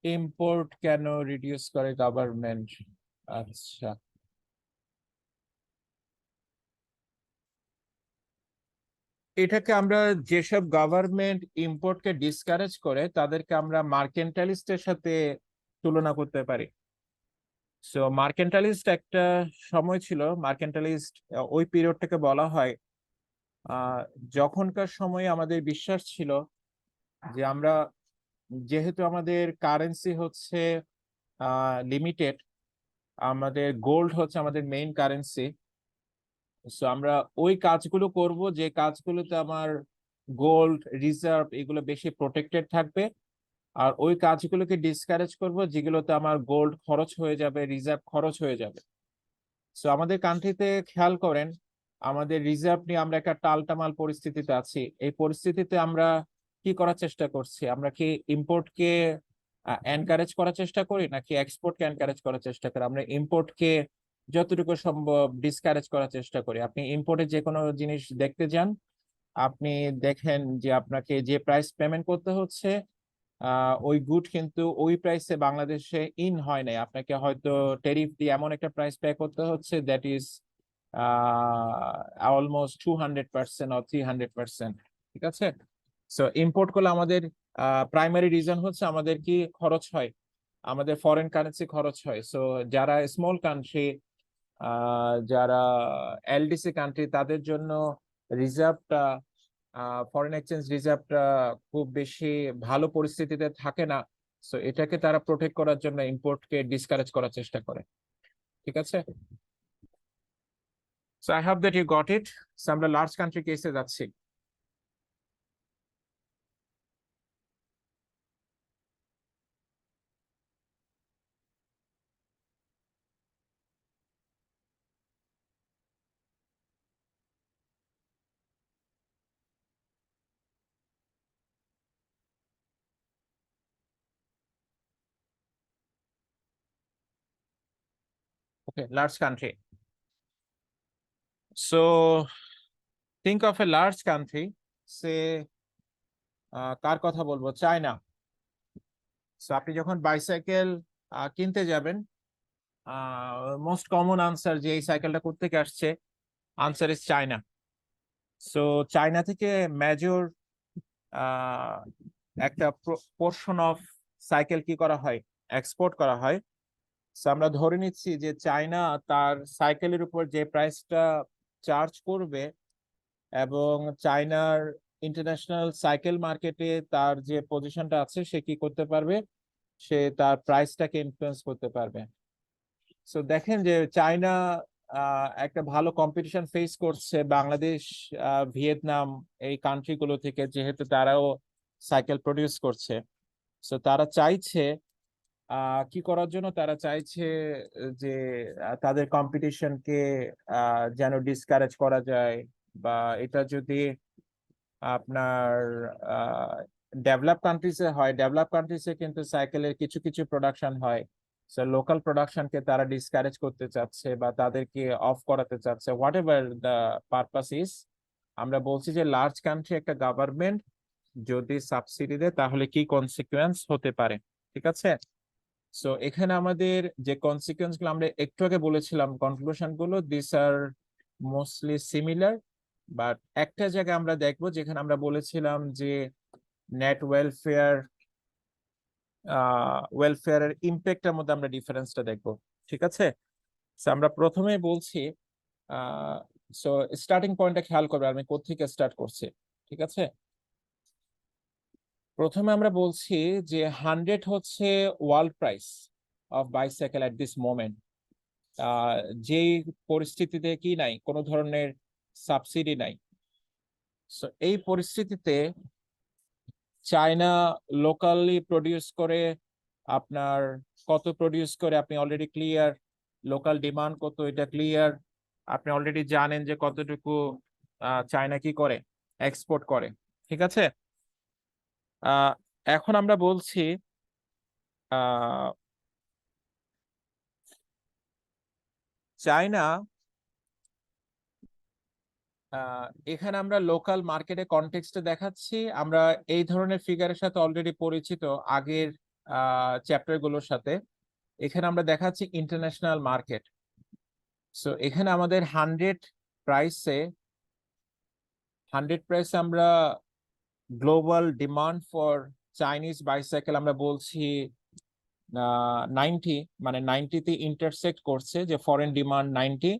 ইম্পোর্ট কেন রিডিউস করে গভর্নমেন্ট। আচ্ছা, এটাকে আমরা যেসব গভর্নমেন্ট ইম্পোর্টকে ডিসকারেজ করে তাদেরকে আমরা মার্কেন্টালিস্টের সাথে তুলনা করতে পারি। সো মার্কেন্টালিস্ট একটা সময় ছিল, মার্কেন্টালিস্ট ওই পিরিয়ডটাকে বলা হয় যখনকার সময়ে আমাদের বিশ্বাস ছিল যে আমরা, যেহেতু আমাদের কারেন্সি হচ্ছে লিমিটেড, আমাদের গোল্ড হচ্ছে আমাদের মেইন কারেন্সি, সো আমরা ওই কাজগুলো করব যে কাজগুলোতে আমার গোল্ড রিজার্ভ এগুলো বেশি প্রোটেক্টেড থাকবে, আর ওই কাজগুলোকে ডিসকারেজ করব যেগুলোতে আমার গোল্ড খরচ হয়ে যাবে, রিজার্ভ খরচ হয়ে যাবে। সো আমাদের কান্ট্রিতে খেয়াল করেন আমাদের রিজার্ভ নিয়ে আমরা একটা টালটামাল পরিস্থিতিতে আছি। এই পরিস্থিতিতে আমরা কি করার চেষ্টা করছি, আমরা কি ইম্পোর্টকে এনকারেজ করার চেষ্টা করি নাকি এক্সপোর্টকে এনকারেজ করার চেষ্টা করি। আমরা ইম্পোর্টকে যতটুকু সম্ভব ডিসকারেজ করার চেষ্টা করি। আপনি ইম্পোর্টে যে কোনো জিনিস দেখতে যান, আপনি দেখেন যে আপনাকে যে প্রাইস পেমেন্ট করতে হচ্ছে ওই গুড কিন্তু ওই প্রাইসে বাংলাদেশে ইন হয় নাই, আপনাকে হয়তো টেরিফ দিয়ে এমন একটা প্রাইস পে করতে হচ্ছে দ্যাট ইজ অলমোস্ট 200% or 300%। ঠিক আছে, সো ইম্পোর্ট করলে আমাদের প্রাইমারি রিজন হচ্ছে আমাদের কি খরচ হয়, আমাদের ফরেন কারেন্সি খরচ হয়। সো যারা স্মল কান্ট্রি, যারা এলডিসি কান্ট্রি, তাদের জন্য রিজার্ভটা, ফরেন এক্সচেঞ্জ রিজার্ভটা খুব বেশি ভালো পরিস্থিতিতে থাকে না। সো এটাকে তারা প্রোটেক্ট করার জন্য ইম্পোর্টকে ডিসকারেজ করার চেষ্টা করে। ঠিক আছে, so I hope that you got it. So আমরা লার্জ কান্ট্রি কেসে যাচ্ছি। Okay, large country. So think of a large country, say কার কথা বলবো, চায়না। সো আপনি যখন বাইসাইকেল কিনতে যাবেন, মোস্ট কমন আনসার যে এই সাইকেলটা কোত্থেকে আসছে, answer is China. So China থেকে মেজর একটা পোর্শন অফ সাইকেল কি করা হয়, এক্সপোর্ট করা হয়, সো আমরা ধরে নিচ্ছি যে চায়না তার সাইকেলের উপর যে প্রাইসটা চার্জ করবে এবং চায়নার ইন্টারন্যাশনাল সাইকেল মার্কেটে তার যে পজিশনটা আছে সে কি করতে পারবে, সে তার প্রাইসটাকে ইনফ্লুয়েন্স করতে পারবে। সো দেখেন যে চায়না একটা ভালো কম্পিটিশন ফেস করছে বাংলাদেশ, ভিয়েতনাম এই কান্ট্রিগুলো থেকে, যেহেতু তারাও সাইকেল প্রডিউস করছে। সো তারা চাইছে কি করার জন্য, তারা চাইছে যে তাদের কম্পিটিশনকে যেন ডিসকারেজ করা যায়, বা এটা যদি আপনার ডেভেলপ কান্ট্রিজে হয়, ডেভেলপ কান্ট্রিজে কিন্তু সাইকেলের কিছু কিছু প্রোডাকশন হয়, সো লোকাল প্রোডাকশনকে তারা ডিসকারেজ করতে চাচ্ছে বা তাদেরকে অফ করাতে চাচ্ছে, what ever the purpose is. আমরা বলছি যে লার্জ কান্ট্রি একটা গভর্নমেন্ট যদি সাবসিডি দেয় তাহলে কি কনসিকুয়েন্স হতে পারে, ঠিক আছে। সো এখানে আমাদের যে কনসিকুয়েন্স গুলো আমরা একটু আগে বলেছিলাম, কনক্লুশন গুলো, this are mostly similar, but একটা জায়গায় আমরা দেখবো যেখানে আমরা বলেছিলাম যে নেট ওয়েলফেয়ারের ইম্প্যাক্টের মধ্যে আমরা ডিফারেন্সটা দেখবো, ঠিক আছে। সো আমরা প্রথমে বলছি, সো স্টার্টিং পয়েন্টটা খেয়াল করবে আমি কোত্থেকে স্টার্ট করছি, ঠিক আছে। প্রথমে আমরা বলছি যে 100 হচ্ছে world price of bicycle at this moment, যেই পরিস্থিতিতে কি নাই, কোনো ধরনের সাবসিডি নাই। সো এই পরিস্থিতিতে চায়না লোকালি প্রডিউস করে, আপনার কত প্রডিউস করে আপনি অলরেডি ক্লিয়ার, লোকাল ডিমান্ড কত এটা ক্লিয়ার, আপনি অলরেডি জানেন যে কতটুকু চায়না কি করে, এক্সপোর্ট করে, ঠিক আছে। এখন আমরা বলছি চায়না, এখানে আমরা লোকাল মার্কেটে কনটেক্সটে দেখাচ্ছি, আমরা এই ধরনের ফিগারের সাথে অলরেডি পরিচিত আগের চ্যাপ্টার গুলোর সাথে। এখানে আমরা দেখাচ্ছি ইন্টারন্যাশনাল মার্কেট। সো এখানে আমাদের 100 প্রাইসে আমরা global demand for Chinese bicycle আমরা বলছি 90, মানে 90-তে ইন্টারসেক্ট করছে যে ফরেন ডিমান্ড 90,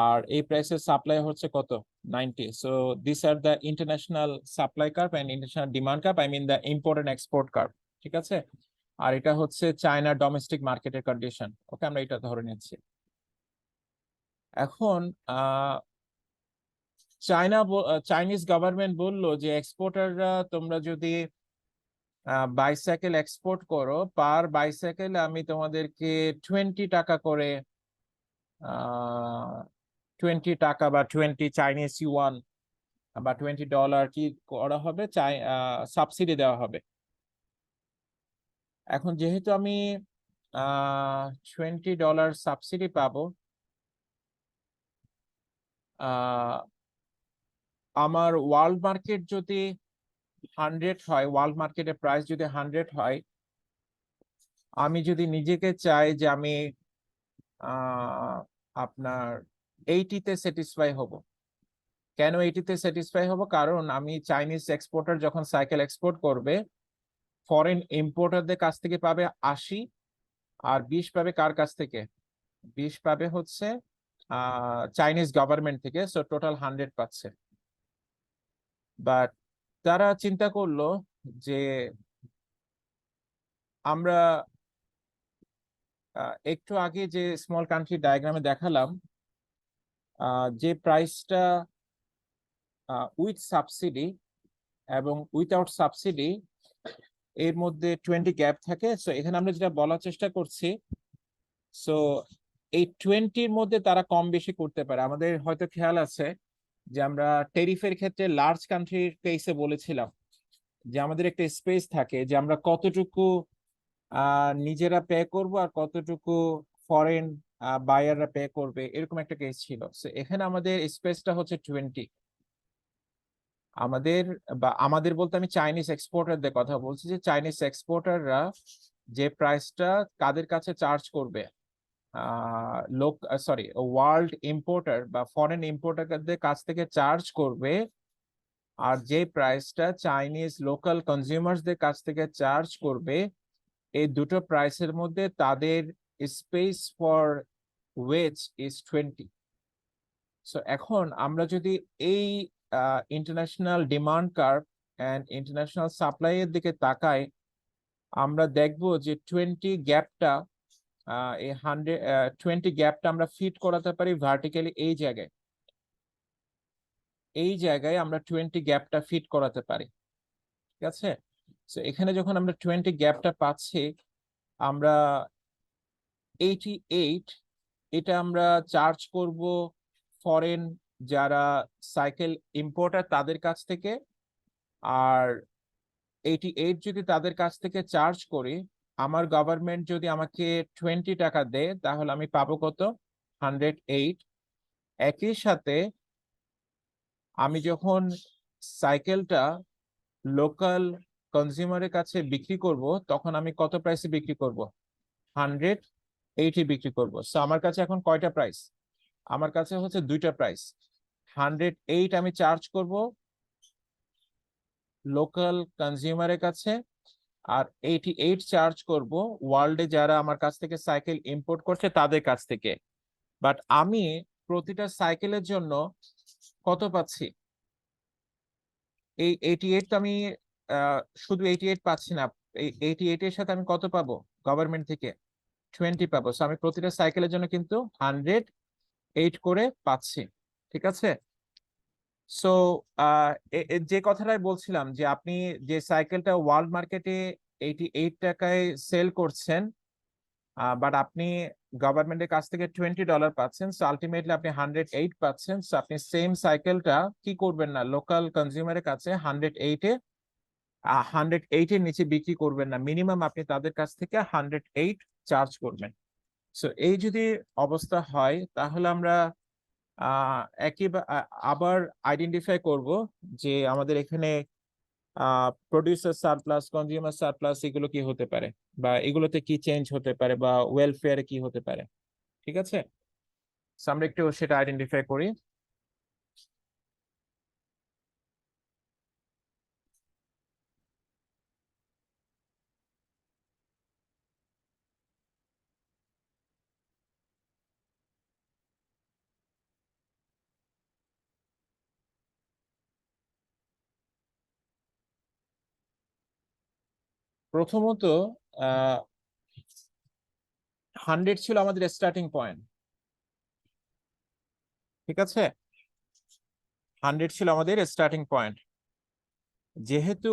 আর এই প্রাইসের সাপ্লাই হচ্ছে কত, 90। So this are the international supply curve and international demand curve, I mean the import and export curve, ঠিক আছে। আর এটা হচ্ছে চায়নার ডোমেস্টিক মার্কেটের কন্ডিশন, ওকে, আমরা এটা ধরে নিচ্ছি। এখন চাইনিজ গভর্নমেন্ট বললো যে এক্সপোর্টাররা, তোমরা যদি বাইসাইকেল এক্সপোর্ট করো, পার বাইসাইকেল আমি তোমাদেরকে 20 টাকা করে, 20 টাকা বা 20 চাইনিজ ইউয়ান বা $20 কি করা হবে, সাবসিডি দেওয়া হবে। এখন যেহেতু আমি $20 সাবসিডি পাবো, আমার ওয়ার্ল্ড মার্কেট যদি 100 হয়, ওয়ার্ল্ড মার্কেটের প্রাইস যদি 100 হয়, আমি যদি নিজেকে চাই যে আমি আপনার 80-তে স্যাটিসফাই হব। কেন 80-তে স্যাটিসফাই হব? কারণ আমি চাইনিজ এক্সপোর্টার যখন সাইকেল এক্সপোর্ট করবে, ফরেন ইম্পোর্টারদের কাছ থেকে পাবে 80, আর 20 পাবে কার কাছ থেকে, 20 পাবে হচ্ছে চাইনিজ গভর্নমেন্ট থেকে, সো টোটাল 100 পাচ্ছে। বাট তারা চিন্তা করলো যে আমরা একটু আগে যে স্মল কান্ট্রি ডায়াগ্রামে দেখালাম, যে প্রাইসটা উইথ সাবসিডি এবং উইথাউট সাবসিডি এর মধ্যে 20 গ্যাপ থাকে। সো এখানে আমরা যেটা বলার চেষ্টা করছি, সো এই 20-র মধ্যে তারা কম বেশি করতে পারে। আমাদের হয়তো খেয়াল আছে যে আমরা টেরিফের ক্ষেত্রে লার্জ কান্ট্রির কেসে বলেছিলাম যে আমাদের একটা স্পেস থাকে যে আমরা কতটুকু নিজেরা পে করব আর কতটুকু ফরেন বায়াররা পে করবে, এরকম একটা কেস ছিল। সো এখানে আমাদের স্পেসটা হচ্ছে 20। আমাদের বলতে আমি চাইনিজ এক্সপোর্টারদের কথা বলছি, যে চাইনিজ এক্সপোর্টাররা যে প্রাইসটা কাদের কাছে চার্জ করবে, ওয়ার্ল্ড ইম্পোর্টার বা ফরেন ইম্পোর্টারদের কাছ থেকে চার্জ করবে, আর যে প্রাইসটা চাইনিজ লোকাল কনজিউমার্সদের কাছ থেকে চার্জ করবে, এই দুটো প্রাইসের মধ্যে তাদের space for wage is 20। So এখন আমরা যদি এই international demand curve and international supply এর দিকে তাকাই, আমরা দেখবো যে 20 গ্যাপটা এই 20 গ্যাপটা আমরা ফিট করাতে পারি ভার্টিক্যালি এই জায়গায় আমরা 20 গ্যাপটা ফিট করাতে পারি। ঠিক আছে, তো এখানে যখন আমরা 20 গ্যাপটা পাচ্ছি, আমরা 88 এটা আমরা চার্জ করব ফরেন যারা সাইকেল ইম্পোর্টার তাদের কাছ থেকে। আর 88 যদি তাদের কাছ থেকে চার্জ করি, আমার গভর্নমেন্ট যদি আমাকে 20 টাকা দেয়, তাহলে আমি পাবো কত? 108। একই সাথে আমি যখন সাইকেলটা লোকাল কনজিউমারের কাছে বিক্রি করব, তখন আমি কত প্রাইসে বিক্রি করব? 180 বিক্রি করব। সো আমার কাছে এখন কয়টা প্রাইস? আমার কাছে হচ্ছে দুইটা প্রাইস। 108 আমি চার্জ করব লোকাল কনজিউমারের কাছে, আর 88 চার্জ করব ওয়ার্ল্ডে যারা আমার কাছ থেকে সাইকেল ইম্পোর্ট করছে তাদের কাছ থেকে। বাট আমি প্রতিটা সাইকেলের জন্য কত পাচ্ছি? এই 88 তো আমি শুধু 88 পাচ্ছি না, এই 88 এর সাথে আমি কত পাবো গভর্নমেন্ট থেকে? 20 পাবো। সো আমি প্রতিটা সাইকেলের জন্য কিন্তু 108 করে পাচ্ছি। ঠিক আছে, সো যে কথাটাই বলছিলাম যে আপনি যে সাইকেলটা ওয়ার্ল্ড মার্কেটে 88 টাকায় সেল করছেন, বাট আপনি গভর্নমেন্টের কাছ থেকে $20 পাচ্ছেন, সো আলটিমেটলি আপনি 108 পাচ্ছেন। সো আপনি সেম সাইকেলটা কি করবেন না, লোকাল কনজিউমারের কাছে 108 এর নিচে বিক্রি করবেন না, মিনিমাম আপনি তাদের কাছ থেকে 108 চার্জ করবেন। সো এই যদি অবস্থা হয়, তাহলে আমরা একই আবার আইডেন্টিফাই করব যে আমাদের এখানে প্রডিউসার সারপ্লাস, কনজিউমার সারপ্লাস এগুলো কি হতে পারে, বা এগুলোতে কি চেঞ্জ হতে পারে, বা ওয়েলফেয়ারে কি হতে পারে। ঠিক আছে, সো আমরা একটু সেটা আইডেন্টিফাই করি। প্রথমত 100 ছিল আমাদের স্টার্টিং পয়েন্ট। ঠিক আছে, 100 ছিল আমাদের স্টার্টিং পয়েন্ট। যেহেতু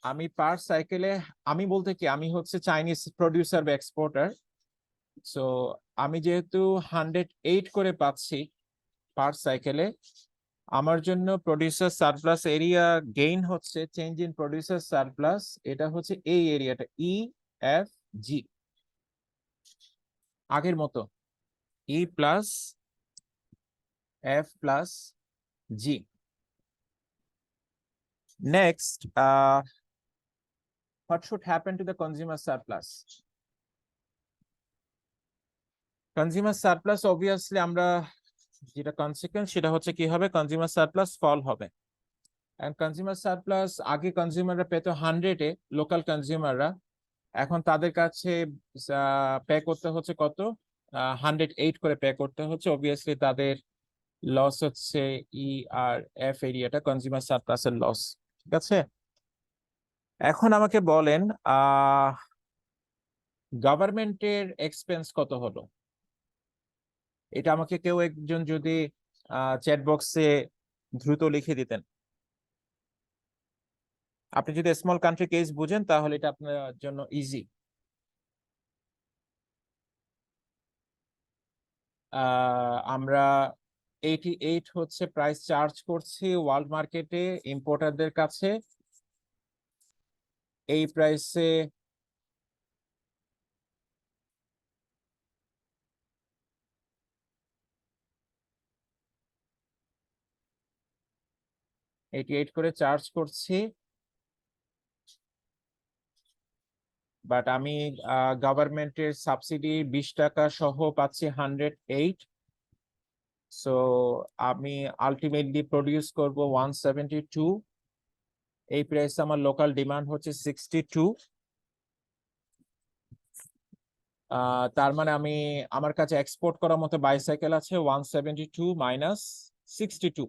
আমি পার সাইকেলে, আমি বলতে কি, আমি হচ্ছে চাইনিজ প্রডিউসার বা এক্সপোর্টার, সো আমি যেহেতু 108 করে পাচ্ছি পার সাইকেলে, আমার জন্য প্রডিউসার সারপ্লাস এরিয়া গেইন হচ্ছে চেঞ্জ ইন প্রডিউসার সারপ্লাস, এটা হচ্ছে এই এরিয়াটা EFG, আগের মতো E+F+G। Next, what should happen to the consumer surplus? Consumer surplus obviously আমরা যেটা কনসিকুয়েন্স সেটা হচ্ছে কি হবে, কনজিউমার সারপ্লাস ফল হবে। এন্ড কনজিউমার সারপ্লাস আগে কনজিউমাররা পেত 100-এ, লোকাল কনজিউমাররা, এখন তাদের কাছে পে করতে হচ্ছে কত? 108 করে পে করতে হচ্ছে। অবভিয়াসলি তাদের লস হচ্ছে ERF এরিয়াটা, কনজিউমার সারপ্লাসের লস। ঠিক আছে, এখন আমাকে বলেন গভর্নমেন্টের এক্সপেন্স কত হলো? এটা আমাকে কেউ একজন যদি চ্যাট বক্সে দ্রুত লিখে দিতেন। আপনি যদি স্মল কান্ট্রি কেস বুঝেন তাহলে এটা আপনার জন্য ইজি। আমরা 88 হচ্ছে প্রাইস চার্জ করছি ওয়ার্ল্ড মার্কেটে ইম্পোর্টারদের কাছে। এই প্রাইসে করে চার্জ করছি, বাট আমি গভর্নমেন্টের সাবসিডি 20 টাকা সহ পাচ্ছি 108। সো আমি আলটিমেটলি প্রডিউস করব 172। এই প্রাইসে আমার লোকাল ডিমান্ড হচ্ছে 62। তার মানে আমার কাছে এক্সপোর্ট করার মতো বাইসাইকেল আছে 172 মাইনাস 62।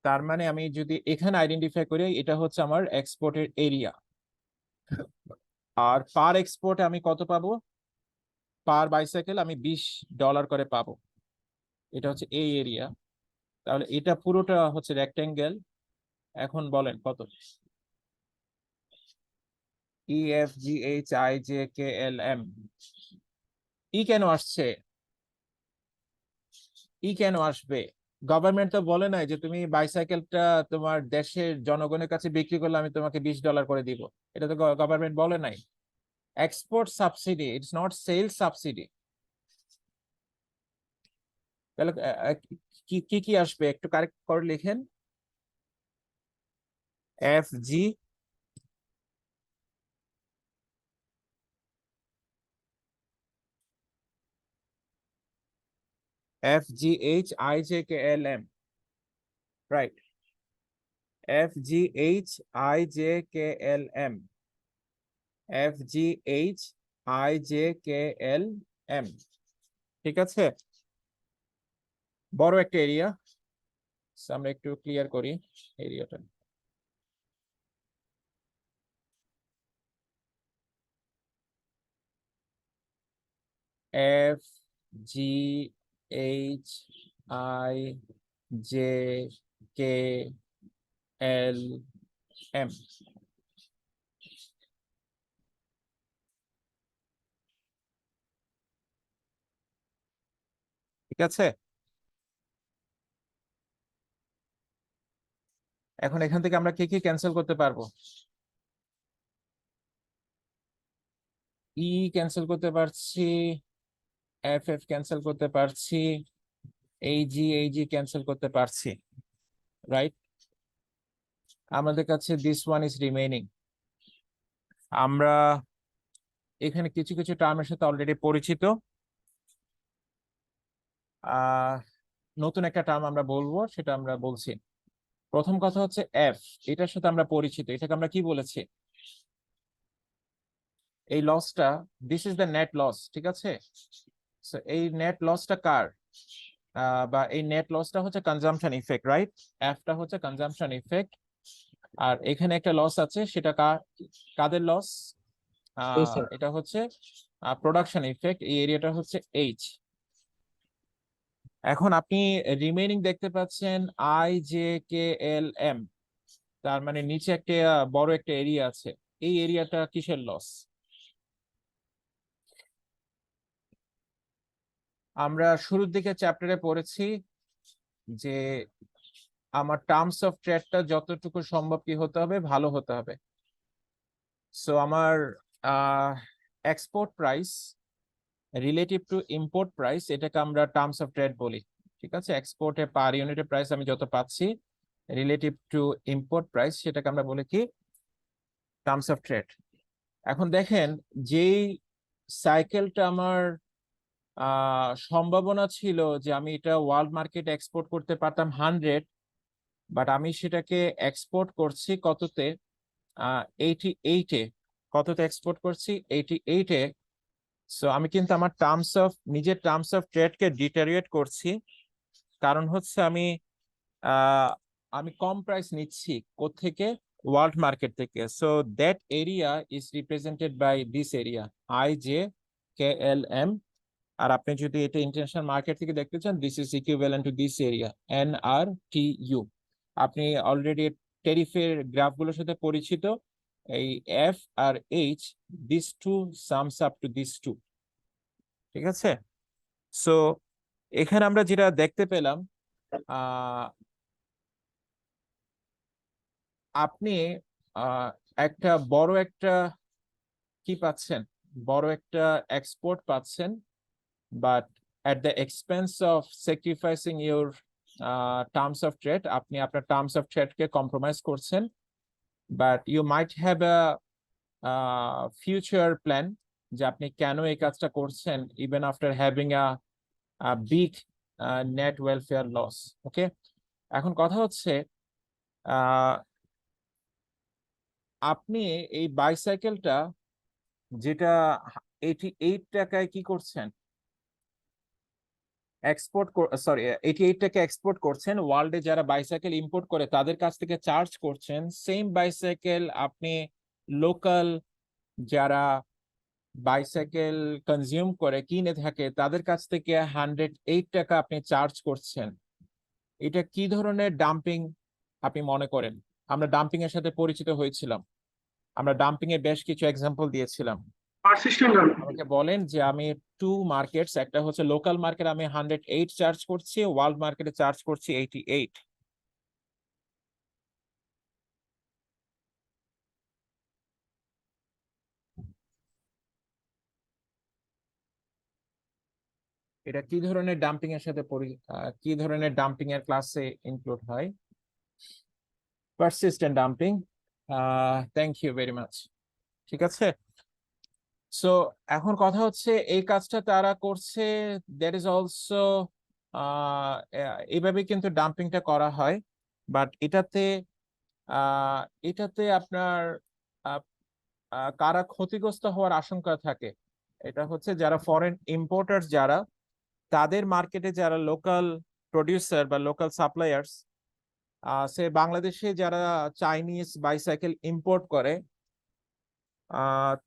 তার মানে আমি যদি এখানে আইডেন্টিফাই করি এটা হচ্ছে আমার এক্সপোর্টের এরিয়া। আর পার এক্সপোর্টে আমি কত পাবো? পার বাইসাইকেল আমি $20 করে পাবো। এটা হচ্ছে এই এরিয়া। তাহলে এটা পুরোটা হচ্ছে রেক্টেঙ্গেল। এখন বলেন কত? EFGHIJKLM। ই কেন আসছে? ই কেন আসবে? গভর্নমেন্ট তো বলে নাই যে তুমি বাইসাইকেলটা তোমার দেশের জনগণের কাছে বিক্রি করলে আমি তোমাকে $20 করে দিব। এটা তো গভর্নমেন্ট বলে নাই। Export subsidy, it's not sale subsidy. তাহলে কি কি কি আসবে একটু কারেক্ট করে লিখেন। FG FGHIJKLM, right? FGHIJKLM, FGHIJKLM, ঠিক আছে? বড় একটা এরিয়া, আমরা একটু ক্লিয়ার করি এরিয়াটা। FGHIJKLM, ঠিক আছে? এখন এখান থেকে আমরা কি কি ক্যান্সেল করতে পারবো? ই ক্যান্সেল করতে পারছি, FF ক্যান্সেল করতে পারছি, AG ক্যান্সেল করতে পারছি, রাইট? আমাদের কাছে দিস ওয়ান ইজ রিমেইনিং। আমরা এখানে কিছু কিছু টার্মের সাথে অলরেডি পরিচিত। নতুন একটা টার্ম আমরা বলবো, সেটা আমরা বলছি। প্রথম কথা হচ্ছে এফ, এটার সাথে আমরা পরিচিত। এটাকে আমরা কি বলেছি? এই লসটা, this is the net loss, ঠিক আছে? এই নেট লসটা কার? বা এই নেট লসটা হচ্ছে কনজাম্পশন ইফেক্ট, রাইট? এফটা হচ্ছে কনজাম্পশন ইফেক্ট। আর এখানে একটা লস আছে, সেটা কাদের লস? Yes, sir. এটা হচ্ছে প্রোডাকশন ইফেক্ট। এই এরিয়াটা হচ্ছে এইচ। এখন আপনি রিমেইনিং দেখতে পাচ্ছেন IJKLM, তার মানে নিচে একটা বড় একটা এরিয়া আছে। এই এরিয়াটা কিসের লস? আমরা শুরুর দিকে চ্যাপ্টারে পড়েছি যে আমার টার্মস অফ ট্রেডটা যতটুকু সম্ভব কি হতে হবে, ভালো হতে হবে। সো আমার export price relative to import price, এটাকে আমরা টার্মস অফ ট্রেড বলি, ঠিক আছে? এক্সপোর্টে পার ইউনিটে প্রাইস আমি যত পাচ্ছি রিলেটিভ টু ইম্পোর্ট প্রাইস, সেটাকে আমরা বলি কি? Terms of trade. এখন দেখেন, যেই সাইকেলটা আমার সম্ভাবনা ছিল যে আমি এটা ওয়ার্ল্ড মার্কেটে এক্সপোর্ট করতে পারতাম 100, বাট আমি সেটাকে এক্সপোর্ট করছি কততে? 88-এ। কততে এক্সপোর্ট করছি? 88-এ। সো আমি কিন্তু আমার নিজের টার্মস অফ ট্রেডকে ডিটেরিয়েট করছি। কারণ হচ্ছে আমি কম প্রাইস নিচ্ছি কোত্থেকে? ওয়ার্ল্ড মার্কেট থেকে। So that area is represented by this area IJKLM। আর আপনি যদি এটা ইন্টারন্যাশনাল মার্কেট থেকে দেখতে চান, this is equivalent to this area NRTU। আপনি অলরেডি টেরিফের গ্রাফগুলোর সাথে পরিচিত। এই F আর H, this two sums up to this two, ঠিক আছে? সো এখানে আমরা যেটা দেখতে পেলাম, আপনি একটা বড় একটা কি পাচ্ছেন? বড় একটা এক্সপোর্ট পাচ্ছেন, but at the expense of sacrificing your terms of trade, আপনি আপনার টার্মস অফ ট্রেডকে কম্প্রোমাইজ করছেন। But you might have future plan যে আপনি কেন এই কাজটা করছেন, even after having big net welfare loss. Okay, এখন কথা হচ্ছে আপনি এই বাইসাইকেলটা যেটা 88 টাকায় কি করছেন, এক্সপোর্ট, সরি 88 টাকা এক্সপোর্ট করছেন, ওয়ার্ল্ডে যারা বাইসাইকেল ইম্পোর্ট করে তাদের কাছ থেকে চার্জ করছেন, সেম বাইসাইকেল আপনি লোকাল যারা বাইসাইকেল কনজিউম করে কিনে থাকে তাদের কাছ থেকে 108 টাকা আপনি চার্জ করছেন। এটা কি ধরনের ডাম্পিং আপনি মনে করেন? আমরা ডাম্পিং এর সাথে পরিচিত হয়েছিলাম, আমরা ডাম্পিং এর বেশ কিছু এক্সাম্পল দিয়েছিলাম। আমাকে বলেন যে আমি টু মার্কেটস, একটা হচ্ছে লোকাল মার্কেট আমি 108 চার্জ করছি, ওয়ার্ল্ড মার্কেটে চার্জ করছি 88। এটা কি ধরনের ডাম্পিং এর সাথে কি ধরনের ডাম্পিং এর ক্লাসে ইনক্লুড হয়? Persistent dumping. Thank you very much. ঠিক আছে, সো এখন কথা হচ্ছে এই কাজটা তারা করছে, দ্যাট ইজ অলসো এইভাবে কিন্তু ডাম্পিংটা করা হয়, বাট আহ, এটাতে আপনার আহ, কারা ক্ষতিগ্রস্ত হওয়ার আশঙ্কা থাকে? এটা হচ্ছে যারা ফরেন ইম্পোর্টার্স, যারা তাদের মার্কেটে যারা লোকাল প্রডিউসার বা লোকাল সাপ্লায়ার্স, সে বাংলাদেশে যারা চাইনিজ বাইসাইকেল ইম্পোর্ট করে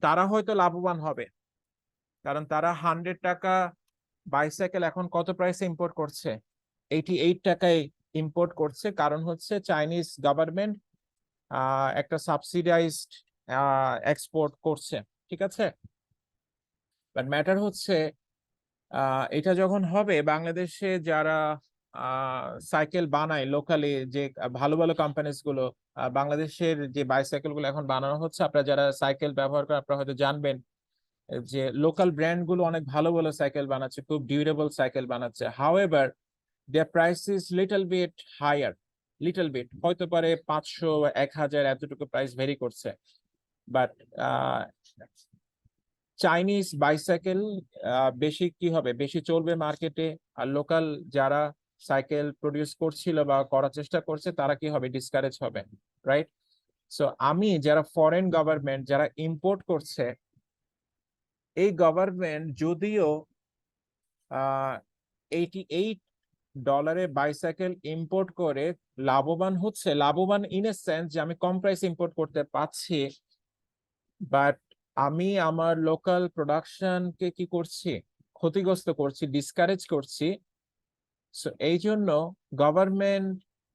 তারা হয়তো লাভবান হবে, কারণ তারা 100 টাকা বাইসাইকেল এখন কত প্রাইসে ইম্পোর্ট করছে? 88 টাকায় ইম্পোর্ট করছে, কারণ হচ্ছে চাইনিজ গভর্নমেন্ট একটা সাবসিডাইজড এক্সপোর্ট করছে। ঠিক আছে, বাট ম্যাটার হচ্ছে এটা যখন হবে বাংলাদেশে যারা সাইকেল বানায় লোকালি, যে ভালো ভালো কোম্পানিজ গুলো, বাংলাদেশের যে বাইসাইকেল গুলো এখন বানানো হচ্ছে, আপনারা যারা সাইকেল ব্যবহার করেন আপনারা হয়তো জানবেন যে লোকাল ব্র্যান্ড গুলো অনেক ভালো ভালো সাইকেল বানাচ্ছে, খুব ডিউরেবল সাইকেল বানাচ্ছে। However their price is little bit higher, little bit হয়তো পারে 500 1000 এতটুকু প্রাইস ভেরি করছে, বাট চাইনিজ বাইসাইকেল বেশি কি হবে, বেশি চলবে মার্কেটে, আর লোকাল যারা সাইকেল প্রডিউস করছিল বা করার চেষ্টা করছে তারা কি হবে, ডিসকারেজ হবে, রাইট? সো আমি যারা ফরেন গভর্নমেন্ট যারা ইম্পোর্ট করছে, এই গভর্নমেন্ট যদিও $88 বাইসাইকেল ইম্পোর্ট করে লাভবান হচ্ছে, লাভবান ইন এ সেন্স যে আমি কম প্রাইস ইম্পোর্ট করতে পারছি, বাট আমি আমার লোকাল প্রোডাকশনকে কি করছি, ক্ষতিগ্রস্ত করছি, ডিসকারেজ করছি। সো এই জন্য গভর্নমেন্ট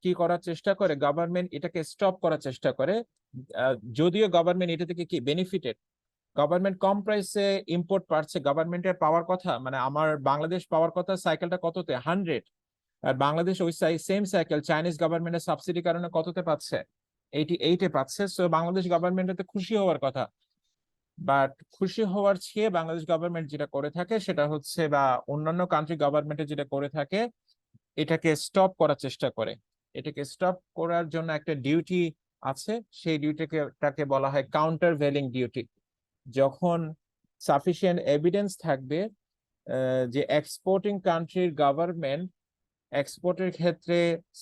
কি করার চেষ্টা করে, গভর্নমেন্ট এটাকে স্টপ করার চেষ্টা করে। যদিও গভর্নমেন্ট এটা থেকে কি বেনিফিটেড, গভর্নমেন্ট কম প্রাইসে ইম্পোর্ট পাচ্ছে, গভর্নমেন্টের পাওয়ার কথা, মানে আমার বাংলাদেশ পাওয়ার কথা সাইকেলটা কততে, 100, আর বাংলাদেশ ওই সেম সাইকেল চাইনিজ গভর্নমেন্টের সাবসিডি কারণে কততে পাচ্ছে, 88-এ পাচ্ছে। সো বাংলাদেশ গভর্নমেন্টের তো খুশি হওয়ার কথা, বাট খুশি হওয়ার চেয়ে বাংলাদেশ গভর্নমেন্ট যেটা করে থাকে সেটা হচ্ছে, বা অন্যান্য কান্ট্রি গভর্নমেন্টে যেটা করে থাকে, এটাকে স্টপ করার চেষ্টা করে। এটাকে স্টপ করার জন্য একটা ডিউটি আছে, সেই ডিউটিটাকে বলা হয় কাউন্টার ভেলিং ডিউটি। যখন সাফিসিয়েন্ট এভিডেন্স থাকবে যে এক্সপোর্টিং কান্ট্রির গভর্নমেন্ট এক্সপোর্টের ক্ষেত্রে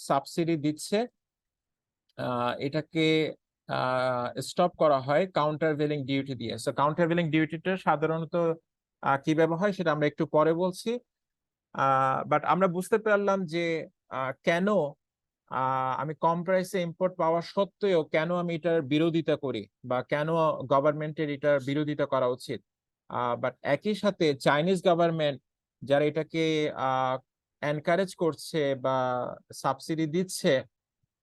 সাবসিডি দিচ্ছে, এটাকে স্টপ করা হয় কাউন্টার ভেলিং ডিউটি দিয়ে। সো কাউন্টার ভেলিং ডিউটিটা সাধারণত কিভাবে হয় সেটা আমরা একটু পরে বলছি, বাট আমরা বুঝতে পারলাম যে কেন আমি কম প্রাইসে ইম্পোর্ট পাওয়া সত্ত্বেও কেন আমি এটার বিরোধিতা করি, বা কেন গভর্নমেন্টের এটার বিরোধিতা করা উচিত। বাট একই সাথে চাইনিজ গভর্নমেন্ট যারা এটাকে এনকারেজ করছে বা সাবসিডি দিচ্ছে,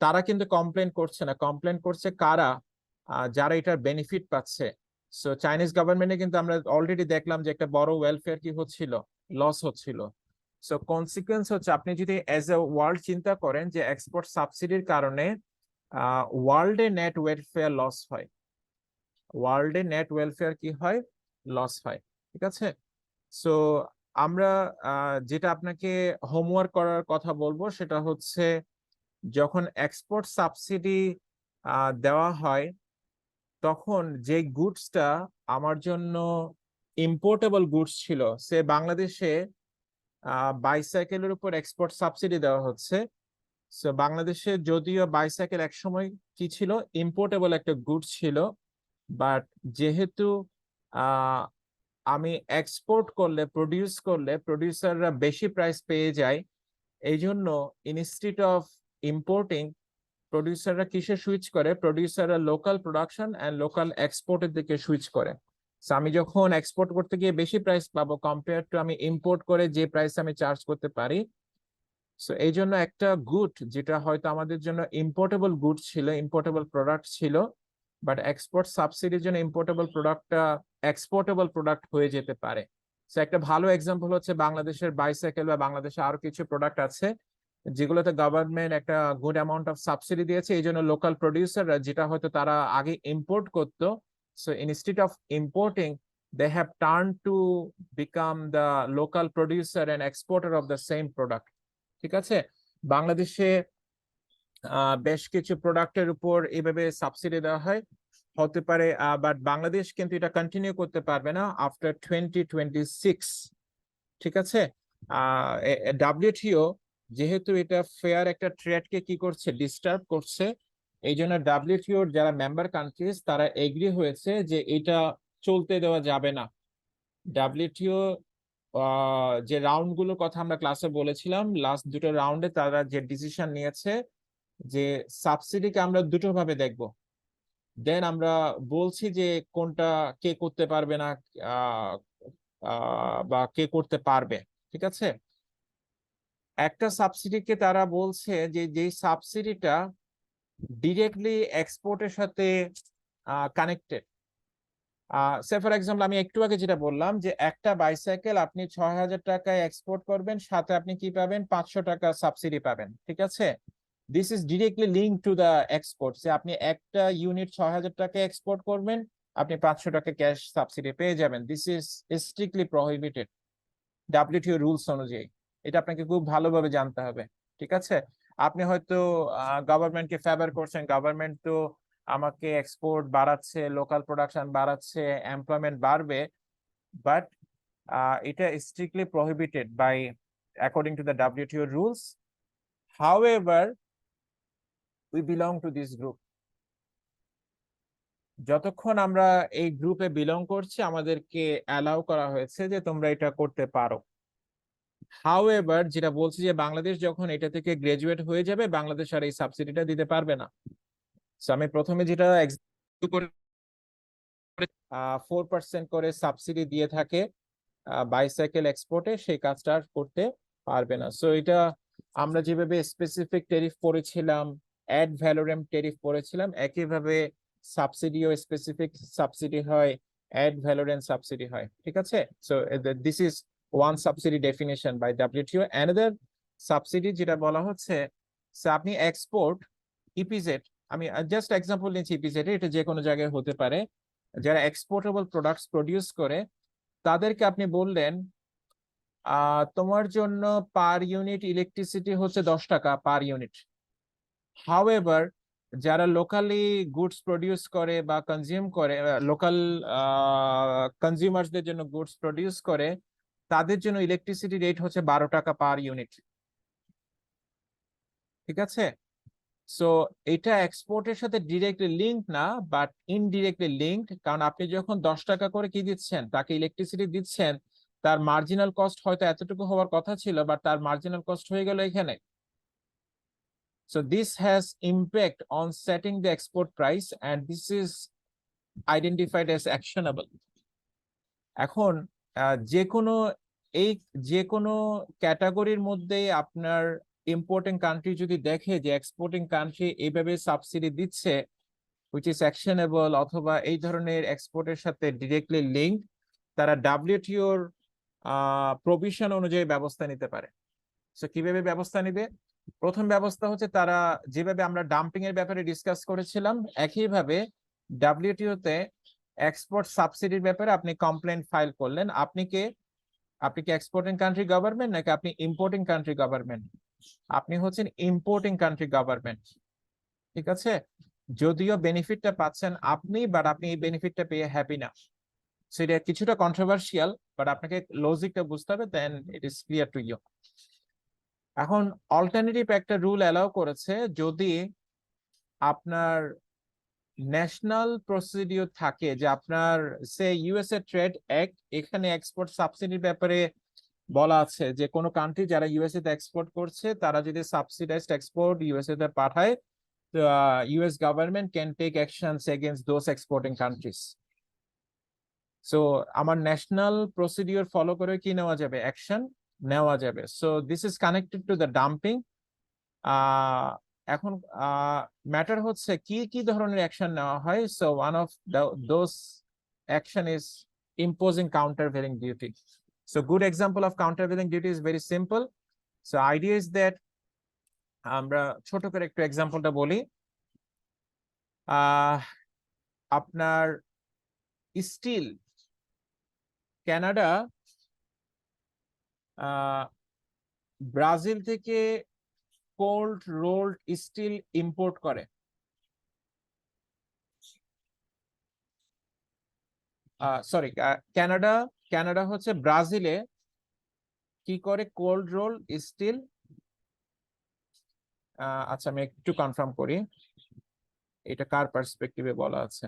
তারা কিন্তু কমপ্লেন করছে না, কমপ্লেন করছে কারা, যারা এটার বেনিফিট পাচ্ছে। সো চাইনিজ গভর্নমেন্টে কিন্তু আমরা অলরেডি দেখলাম যে একটা বড় ওয়েলফেয়ার কি হচ্ছিল, লস হচ্ছিল। সো কনসিকুয়েন্স হচ্ছে, আপনি যদি এজ এ ওয়ার্ল্ড চিন্তা করেন যে এক্সপোর্ট সাবসিডির কারণে ওয়ার্ল্ডে নেট ওয়েলফেয়ার লস হয়, ওয়ার্ল্ডে নেট ওয়েলফেয়ার কি হয়, লস হয়। ঠিক আছে, সো আমরা যেটা আপনাকে হোমওয়ার্ক করার কথা বলবো সেটা হচ্ছে, যখন এক্সপোর্ট সাবসিডি দেওয়া হয় তখন যে গুডসটা আমার জন্য ইম্পোর্টেবল গুডস ছিল, সে বাংলাদেশে বাইসাইকেলের উপর এক্সপোর্ট সাবসিডি দেওয়া হচ্ছে। সো বাংলাদেশে যদিও বাইসাইকেল একসময় কি ছিল, ইম্পোর্টেবল একটা গুডস ছিল, বাট যেহেতু আমি এক্সপোর্ট করলে প্রডিউস করলে প্রডিউসাররা বেশি প্রাইস পেয়ে যায়, এই জন্য ইনস্টিড অফ ইম্পোর্টিং প্রডিউসাররা কিসে সুইচ করে, প্রডিউসাররা লোকাল প্রোডাকশন এন্ড লোকাল এক্সপোর্টের দিকে সুইচ করে। So, আমি যখন এক্সপোর্ট করতে গিয়ে বেশি প্রাইস পাবো কম্পেয়ার টু আমি ইম্পোর্ট করে যে প্রাইস আমি চার্জ করতে পারি। সো এই জন্য একটা গুড যেটা হয়তো আমাদের জন্য ইম্পোর্টেবল গুড ছিল, ইম্পোর্টেবল প্রোডাক্ট ছিল, বাট এক্সপোর্ট সাবসিডির জন্য ইম্পোর্টেবল প্রোডাক্টটা এক্সপোর্টেবল প্রোডাক্ট হয়ে যেতে পারে। সো একটা ভালো এক্সাম্পল হচ্ছে বাংলাদেশের বাইসাইকেল বা বাংলাদেশে আরো কিছু প্রোডাক্ট আছে যেগুলোতে গভর্নমেন্ট একটা গুড অ্যামাউন্ট অফ সাবসিডি দিয়েছে, এই জন্য লোকাল প্রডিউসাররা যেটা হয়তো তারা আগে ইম্পোর্ট করতো, so instead of importing they have turned to become the local producer and exporter of the same product. ঠিক আছে, বাংলাদেশে বেশ কিছু প্রোডাক্টের উপর এইভাবে সাবসিডি দেওয়া হয় হতে পারে, বাট বাংলাদেশ কিন্তু এটা কন্টিনিউ করতে পারবে না আফটার 2026। ঠিক আছে, ডাব্লিউটিও যেহেতু এটা ফেয়ার একটা ট্রেডকে কি করছে, ডিস্টার্ব করছে, এই জন্য ডাব্লিউটিওর যারা মেম্বার কান্ট্রিজ তারা এগ্রি হয়েছে যে এটা চলতে দেওয়া যাবে না। ডাব্লিউটিও যে রাউন্ড গুলোর কথা আমরা ক্লাসে বলেছিলাম, লাস্ট দুটো রাউন্ডে তারা যে ডিসিশন নিয়েছে যে সাবসিডিকে আমরা দুটো ভাবে দেখব। দেন আমরা বলছি যে কোনটা কে করতে পারবে না বা কে করতে পারবে। ঠিক আছে, একটা সাবসিডিকে তারা বলছে যে যেই সাবসিডিটা ডিরেক্টলি এক্সপোর্টের সাথে কানেক্টেড। সে ফর এক্সাম্পল আমি একটু আগে যেটা বললাম যে একটা বাইসাইকেল আপনি ৬,০০০ টাকায় এক্সপোর্ট করবেন, সাথে আপনি কি পাবেন, ৫০০ টাকা সাবসিডি পাবেন। ঠিক আছে, this is directly link to the export. আপনি একটা ইউনিট ৬,০০০ টাকায় এক্সপোর্ট করবেন, আপনি ৫০০ টাকা ক্যাশ সাবসিডি পেয়ে যাবেন। This is strictly prohibited WTO rules অনুযায়ী। এটা আপনাকে খুব ভালোভাবে জানতে হবে। ঠিক আছে, আপনি হয়তো গভর্নমেন্টকে ফেভার করছেন, গভর্নমেন্ট তো আমাকে এক্সপোর্ট বাড়াচ্ছে, লোকাল প্রোডাকশন বাড়াচ্ছে, এমপ্লয়মেন্ট বাড়বে, বাট এটা strictly prohibited by according to the WTO rules. However we belong to this group. যতক্ষণ আমরা এই গ্রুপে বিলং করছি আমাদেরকে অ্যালাউ করা হয়েছে যে তোমরা এটা করতে পারো। হাউএভার যেটা বলছি যে বাংলাদেশ যখন এটা থেকে গ্রাজুয়েট হয়ে যাবে, বাংলাদেশ আর এই সাবসিডিটা দিতে পারবে না। আমি প্রথমে যেটা 4% করে সাবসিডি দিয়ে থাকে বাইসাইকেল এক্সপোর্টে, সেই কাজটা করতে পারবে না। সো এটা আমরা যেভাবে স্পেসিফিক ট্যারিফ পড়েছিলাম, অ্যাড ভ্যালোরেম ট্যারিফ পড়েছিলাম, একইভাবে সাবসিডিও স্পেসিফিক সাবসিডি হয়, অ্যাড ভ্যালোরেম সাবসিডি হয়। ঠিক আছে, so this is one subsidy definition by WTO. Another subsidy যেটা বলা হচ্ছে, আপনি এক্সপোর্ট ইপিজেড, আমি জাস্ট এক্সাম্পল নিচ্ছি ইপিজেড, এটা যে কোনো জায়গায় হতে পারে, যারা এক্সপোর্টেবল প্রোডাক্টস প্রডিউস করে তাদেরকে আপনি বললেন তোমার জন্য পার ইউনিট ইলেকট্রিসিটি হচ্ছে 10 টাকা পার ইউনিট। হাউএভার যারা লোকালি গুডস প্রডিউস করে বা কনজিউম করে, লোকাল কনজিউমারসদের জন্য গুডস প্রডিউস করে, তাদের জন্য ইলেকট্রিসিটি রেট হচ্ছে 12 টাকা পার ইউনিট। ঠিক আছে, সো এটা এক্সপোর্টের সাথে ডিরেক্টলি লিঙ্ক না, বাট ইনডিরেক্টলি লিঙ্কড, কারণ আপনি যখন 10 টাকা করে কি দিচ্ছেন, তাকে ইলেকট্রিসিটি দিচ্ছেন, তার মার্জিনাল কস্ট হয়তো এতটুকু হওয়ার কথা ছিল, বাট তার মার্জিনাল কস্ট হয়ে গেল এখানে। So this has impact on setting the export price and this is identified as actionable. এখন যে কোনো ক্যাটাগরির মধ্যে আপনার ইম্পোর্টিং কান্ট্রি যদি দেখে যে এক্সপোর্টিং কান্ট্রি এইভাবে সাবসিডি দিচ্ছে which is actionable অথবা এই ধরনের এক্সপোর্টের সাথে ডিরেক্টলি লিঙ্ক, তারা ডাব্লিউটিওর প্রভিশন অনুযায়ী ব্যবস্থা নিতে পারে। সো কিভাবে ব্যবস্থা নিবে? প্রথম ব্যবস্থা হচ্ছে তারা যেভাবে আমরা ডাম্পিং এর ব্যাপারে ডিসকাস করেছিলাম, একইভাবে ডাব্লিউটিওতে এক্সপোর্ট সাবসিডির ব্যাপারে আপনি কমপ্লেইন্ট ফাইল করলেন। আপনি কি এক্সপোর্টিং কান্ট্রি গভর্নমেন্ট নাকি আপনি ইম্পোর্টিং কান্ট্রি গভর্নমেন্ট? আপনি হচ্ছেন ইম্পোর্টিং কান্ট্রি গভর্নমেন্ট। ঠিক আছে, যদিও বেনিফিটটা পাচ্ছেন আপনি, বাট আপনি এই বেনিফিটটা পেয়ে হ্যাপি না। সেটা কিছুটা কন্ট্রোভার্সিয়াল, বাট আপনাকে লজিকটা বুঝতে হবে, then it is clear to you. এখন অল্টারনেটিভ একটা রুল অ্যালাউ করেছে, যদি আপনার ন্যাশনাল প্রসিডিওর থাকে যে আপনার সে ইউএসএ ট্রেড অ্যাক্ট, এখানে এক্সপোর্ট সাবসিডির ব্যাপারে বলা আছে যে কোনো কান্ট্রি যারা ইউএসএ তে এক্সপোর্ট করছে তারা যদি সাবসিডাইজড এক্সপোর্ট ইউএসএ তে পাঠায়, US government can take actions against those exporting countries. So আমার ন্যাশনাল প্রসিডিওর ফলো করে কি নেওয়া যাবে, অ্যাকশন নেওয়া যাবে। So this is connected to the dumping. এখন ম্যাটার হচ্ছে কি কি ধরনের অ্যাকশন নেওয়া হয়। So one of those action is imposing countervailing duty. So good example of countervailing duty is very simple. So idea is that, আমরা ছোট করে একটু এক্সাম্পলটা বলি। আপনার স্টিল কানাডা ব্রাজিল থেকে কোল্ড রোলড স্টিল ইম্পোর্ট করে। সরি, কানাডা হচ্ছে ব্রাজিলে কি করে, কোল্ড রোল স্টিল। আচ্ছা আমি একটু কনফার্ম করি এটা কার পার্সপেক্টিভে বলা আছে।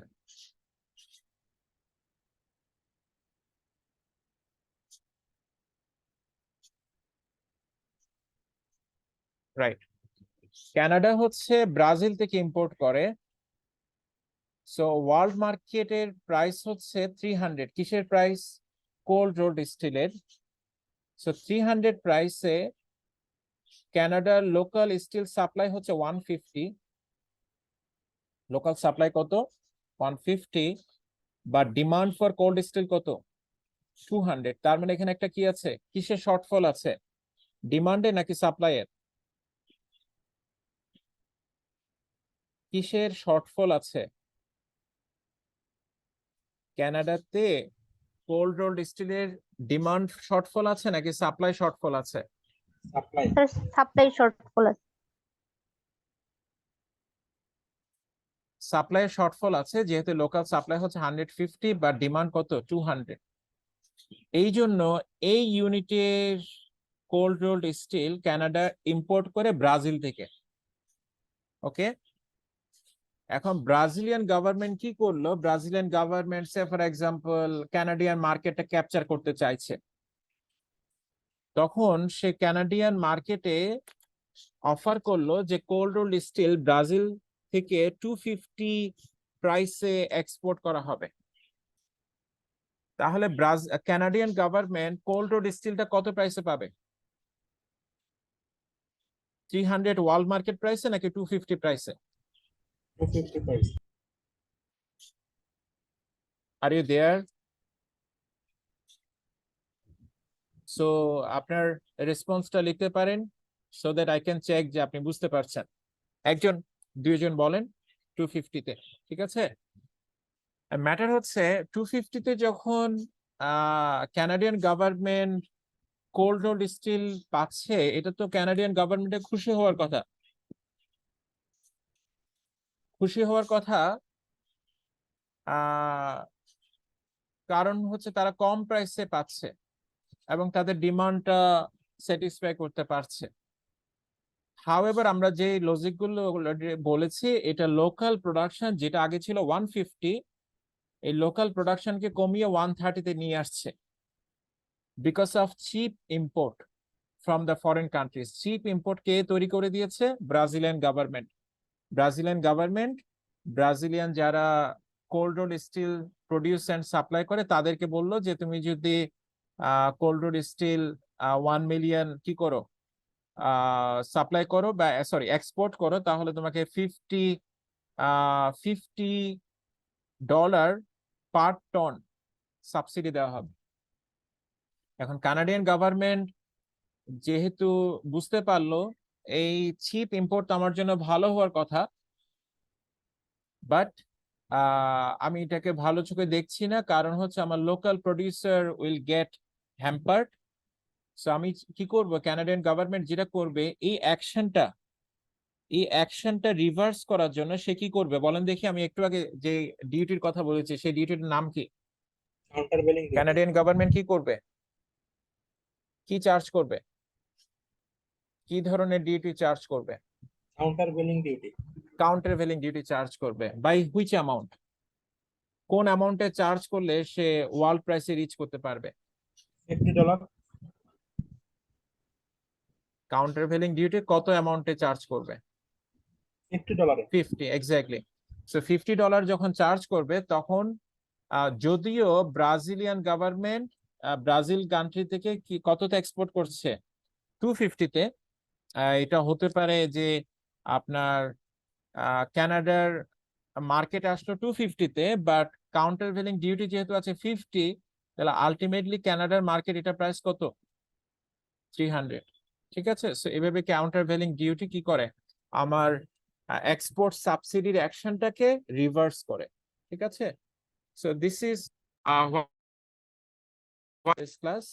রাইট, কানাডা হচ্ছে ব্রাজিল থেকে ইম্পোর্ট করে। সো ওয়ার্ল্ড মার্কেটের প্রাইস হচ্ছে 300, কিসের প্রাইস, কোল্ড রোলড স্টিলের। সো 300 প্রাইসে কানাডার লোকাল স্টিল সাপ্লাই হচ্ছে 150, লোকাল সাপ্লাই কত 150, but demand for cold steel কত 200। তার মানে এখানে একটা কি আছে, কিসের শর্টফল আছে, ডিমান্ডে নাকি সাপ্লাইয়ের, কিসের শর্টফল আছে, কানাডাতে কোল্ড রোলড স্টিলের ডিমান্ড শর্টফল আছে নাকি সাপ্লাই শর্টফল আছে? সাপ্লাই। সাপ্লাই শর্টফল আছে। সাপ্লাই শর্টফল আছে, যেহেতু লোকাল সাপ্লাই হচ্ছে 150 বা ডিমান্ড কত 200। এই জন্য এই ইউনিটের cold rolled steel Canada import করে ব্রাজিল থেকে। ওকে, এখন ব্রাজিলিয়ান গভর্নমেন্ট কি করলো, Brazilian government say for example Canadian মার্কেটটা ক্যাপচার করতে চাইছে, তখন সে কানাডিয়ান মার্কেটে অফার করলো যে কোল্ড রোলড স্টিল ব্রাজিল থেকে 250 প্রাইসে এক্সপোর্ট করা হবে। তাহলে কানাডিয়ান গভর্নমেন্ট কোল্ড রোলড স্টিলটা কত প্রাইসে পাবে, 300 ওয়ার্ল্ড মার্কেট প্রাইসে নাকি 250 প্রাইসে? 250 price. Are you there? So আপনার রেসপন্সটা লিখতে পারেন so that I can check যে আপনি বুঝতে পারছেন। একজন দুইজন বলেন 250-তে, ঠিক আছে। ম্যাটার হচ্ছে 250-তে যখন Canadian government cold rolled steel পাচ্ছে, এটা তো কানাডিয়ান গভর্নমেন্টের খুশি হওয়ার কথা, খুশি হওয়ার কথা। কারণ হচ্ছে তারা কম প্রাইসে পাচ্ছে এবং তাদের ডিমান্ডটা স্যাটিসফাই করতে পারছে। হাউএভার আমরা যে লজিক গুলো বলেছি, এটা লোকাল প্রোডাকশন যেটা আগে ছিল 150, এই লোকাল প্রোডাকশনকে কমিয়ে 130-তে নিয়ে আসছে because of cheap import from the foreign countries. Cheap import কে তৈরি করে দিয়েছে, ব্রাজিলিয়ান গভর্নমেন্ট। ব্রাজিলিয়ান যারা cold rolled steel produce and supply করে তাদেরকে বললো যে তুমি যদি কোল্ড রোলড স্টিল 1 মিলিয়ন কি করো সাপ্লাই করো বা সরি এক্সপোর্ট করো, তাহলে তোমাকে $50 পার টন সাবসিডি দেওয়া হবে। এখন কানাডিয়ান গভর্নমেন্ট যেহেতু বুঝতে পারলো এই চিপ ইম্পোর্ট আমার জন্য ভালো হওয়ার কথা, বাট আমি এটাকে ভালো চোখে দেখছি না, কারণ হচ্ছে আমার local producer will get hampered. So আমি কি করব, কানাডিয়ান গভর্নমেন্ট যেটা করবে, এই অ্যাকশনটা রিভার্স করার জন্য সে কি করবে বলেন দেখি। আমি একটু আগে যে ডিউটির কথা বলেছি সেই ডিউটির নাম কি? কাউন্টারভেলিং ডিউটি। কানাডিয়ান গভর্নমেন্ট কি করবে, কি চার্জ করবে, কি ধরনের ডিউটি চার্জ করবে? কাউন্টারভেলিং ডিউটি। কাউন্টারভেলিং ডিউটি চার্জ করবে বাই হুইচ অ্যামাউন্ট, কোন অ্যামাউন্টে চার্জ করলে সে ওয়ার্ল্ড প্রাইসে রিচ করতে পারবে? $50, কাউন্টারভেলিং ডিউটি কত অ্যামাউন্টে চার্জ করবে? $50 এ। 50, এক্স্যাক্টলি। সো $50 যখন চার্জ করবে তখন যদিও ব্রাজিলিয়ান গভর্নমেন্ট ব্রাজিল কান্ট্রি থেকে কি কততে এক্সপোর্ট করছে 250-তে, এটা হতে পারে যে আপনার কানাডার মার্কেট আসলো 250-তে, বাট কাউন্টারভেলিং ডিউটি যেহেতু আছে 50, তাহলে আলটিমেটলি কানাডার মার্কেট এটা প্রাইস কত? 300। ঠিক আছে, সো এভাবে কাউন্টারভেলিং ডিউটি কি করে, আমার এক্সপোর্ট সাবসিডির অ্যাকশনটাকে রিভার্স করে। ঠিক আছে, so this is what this class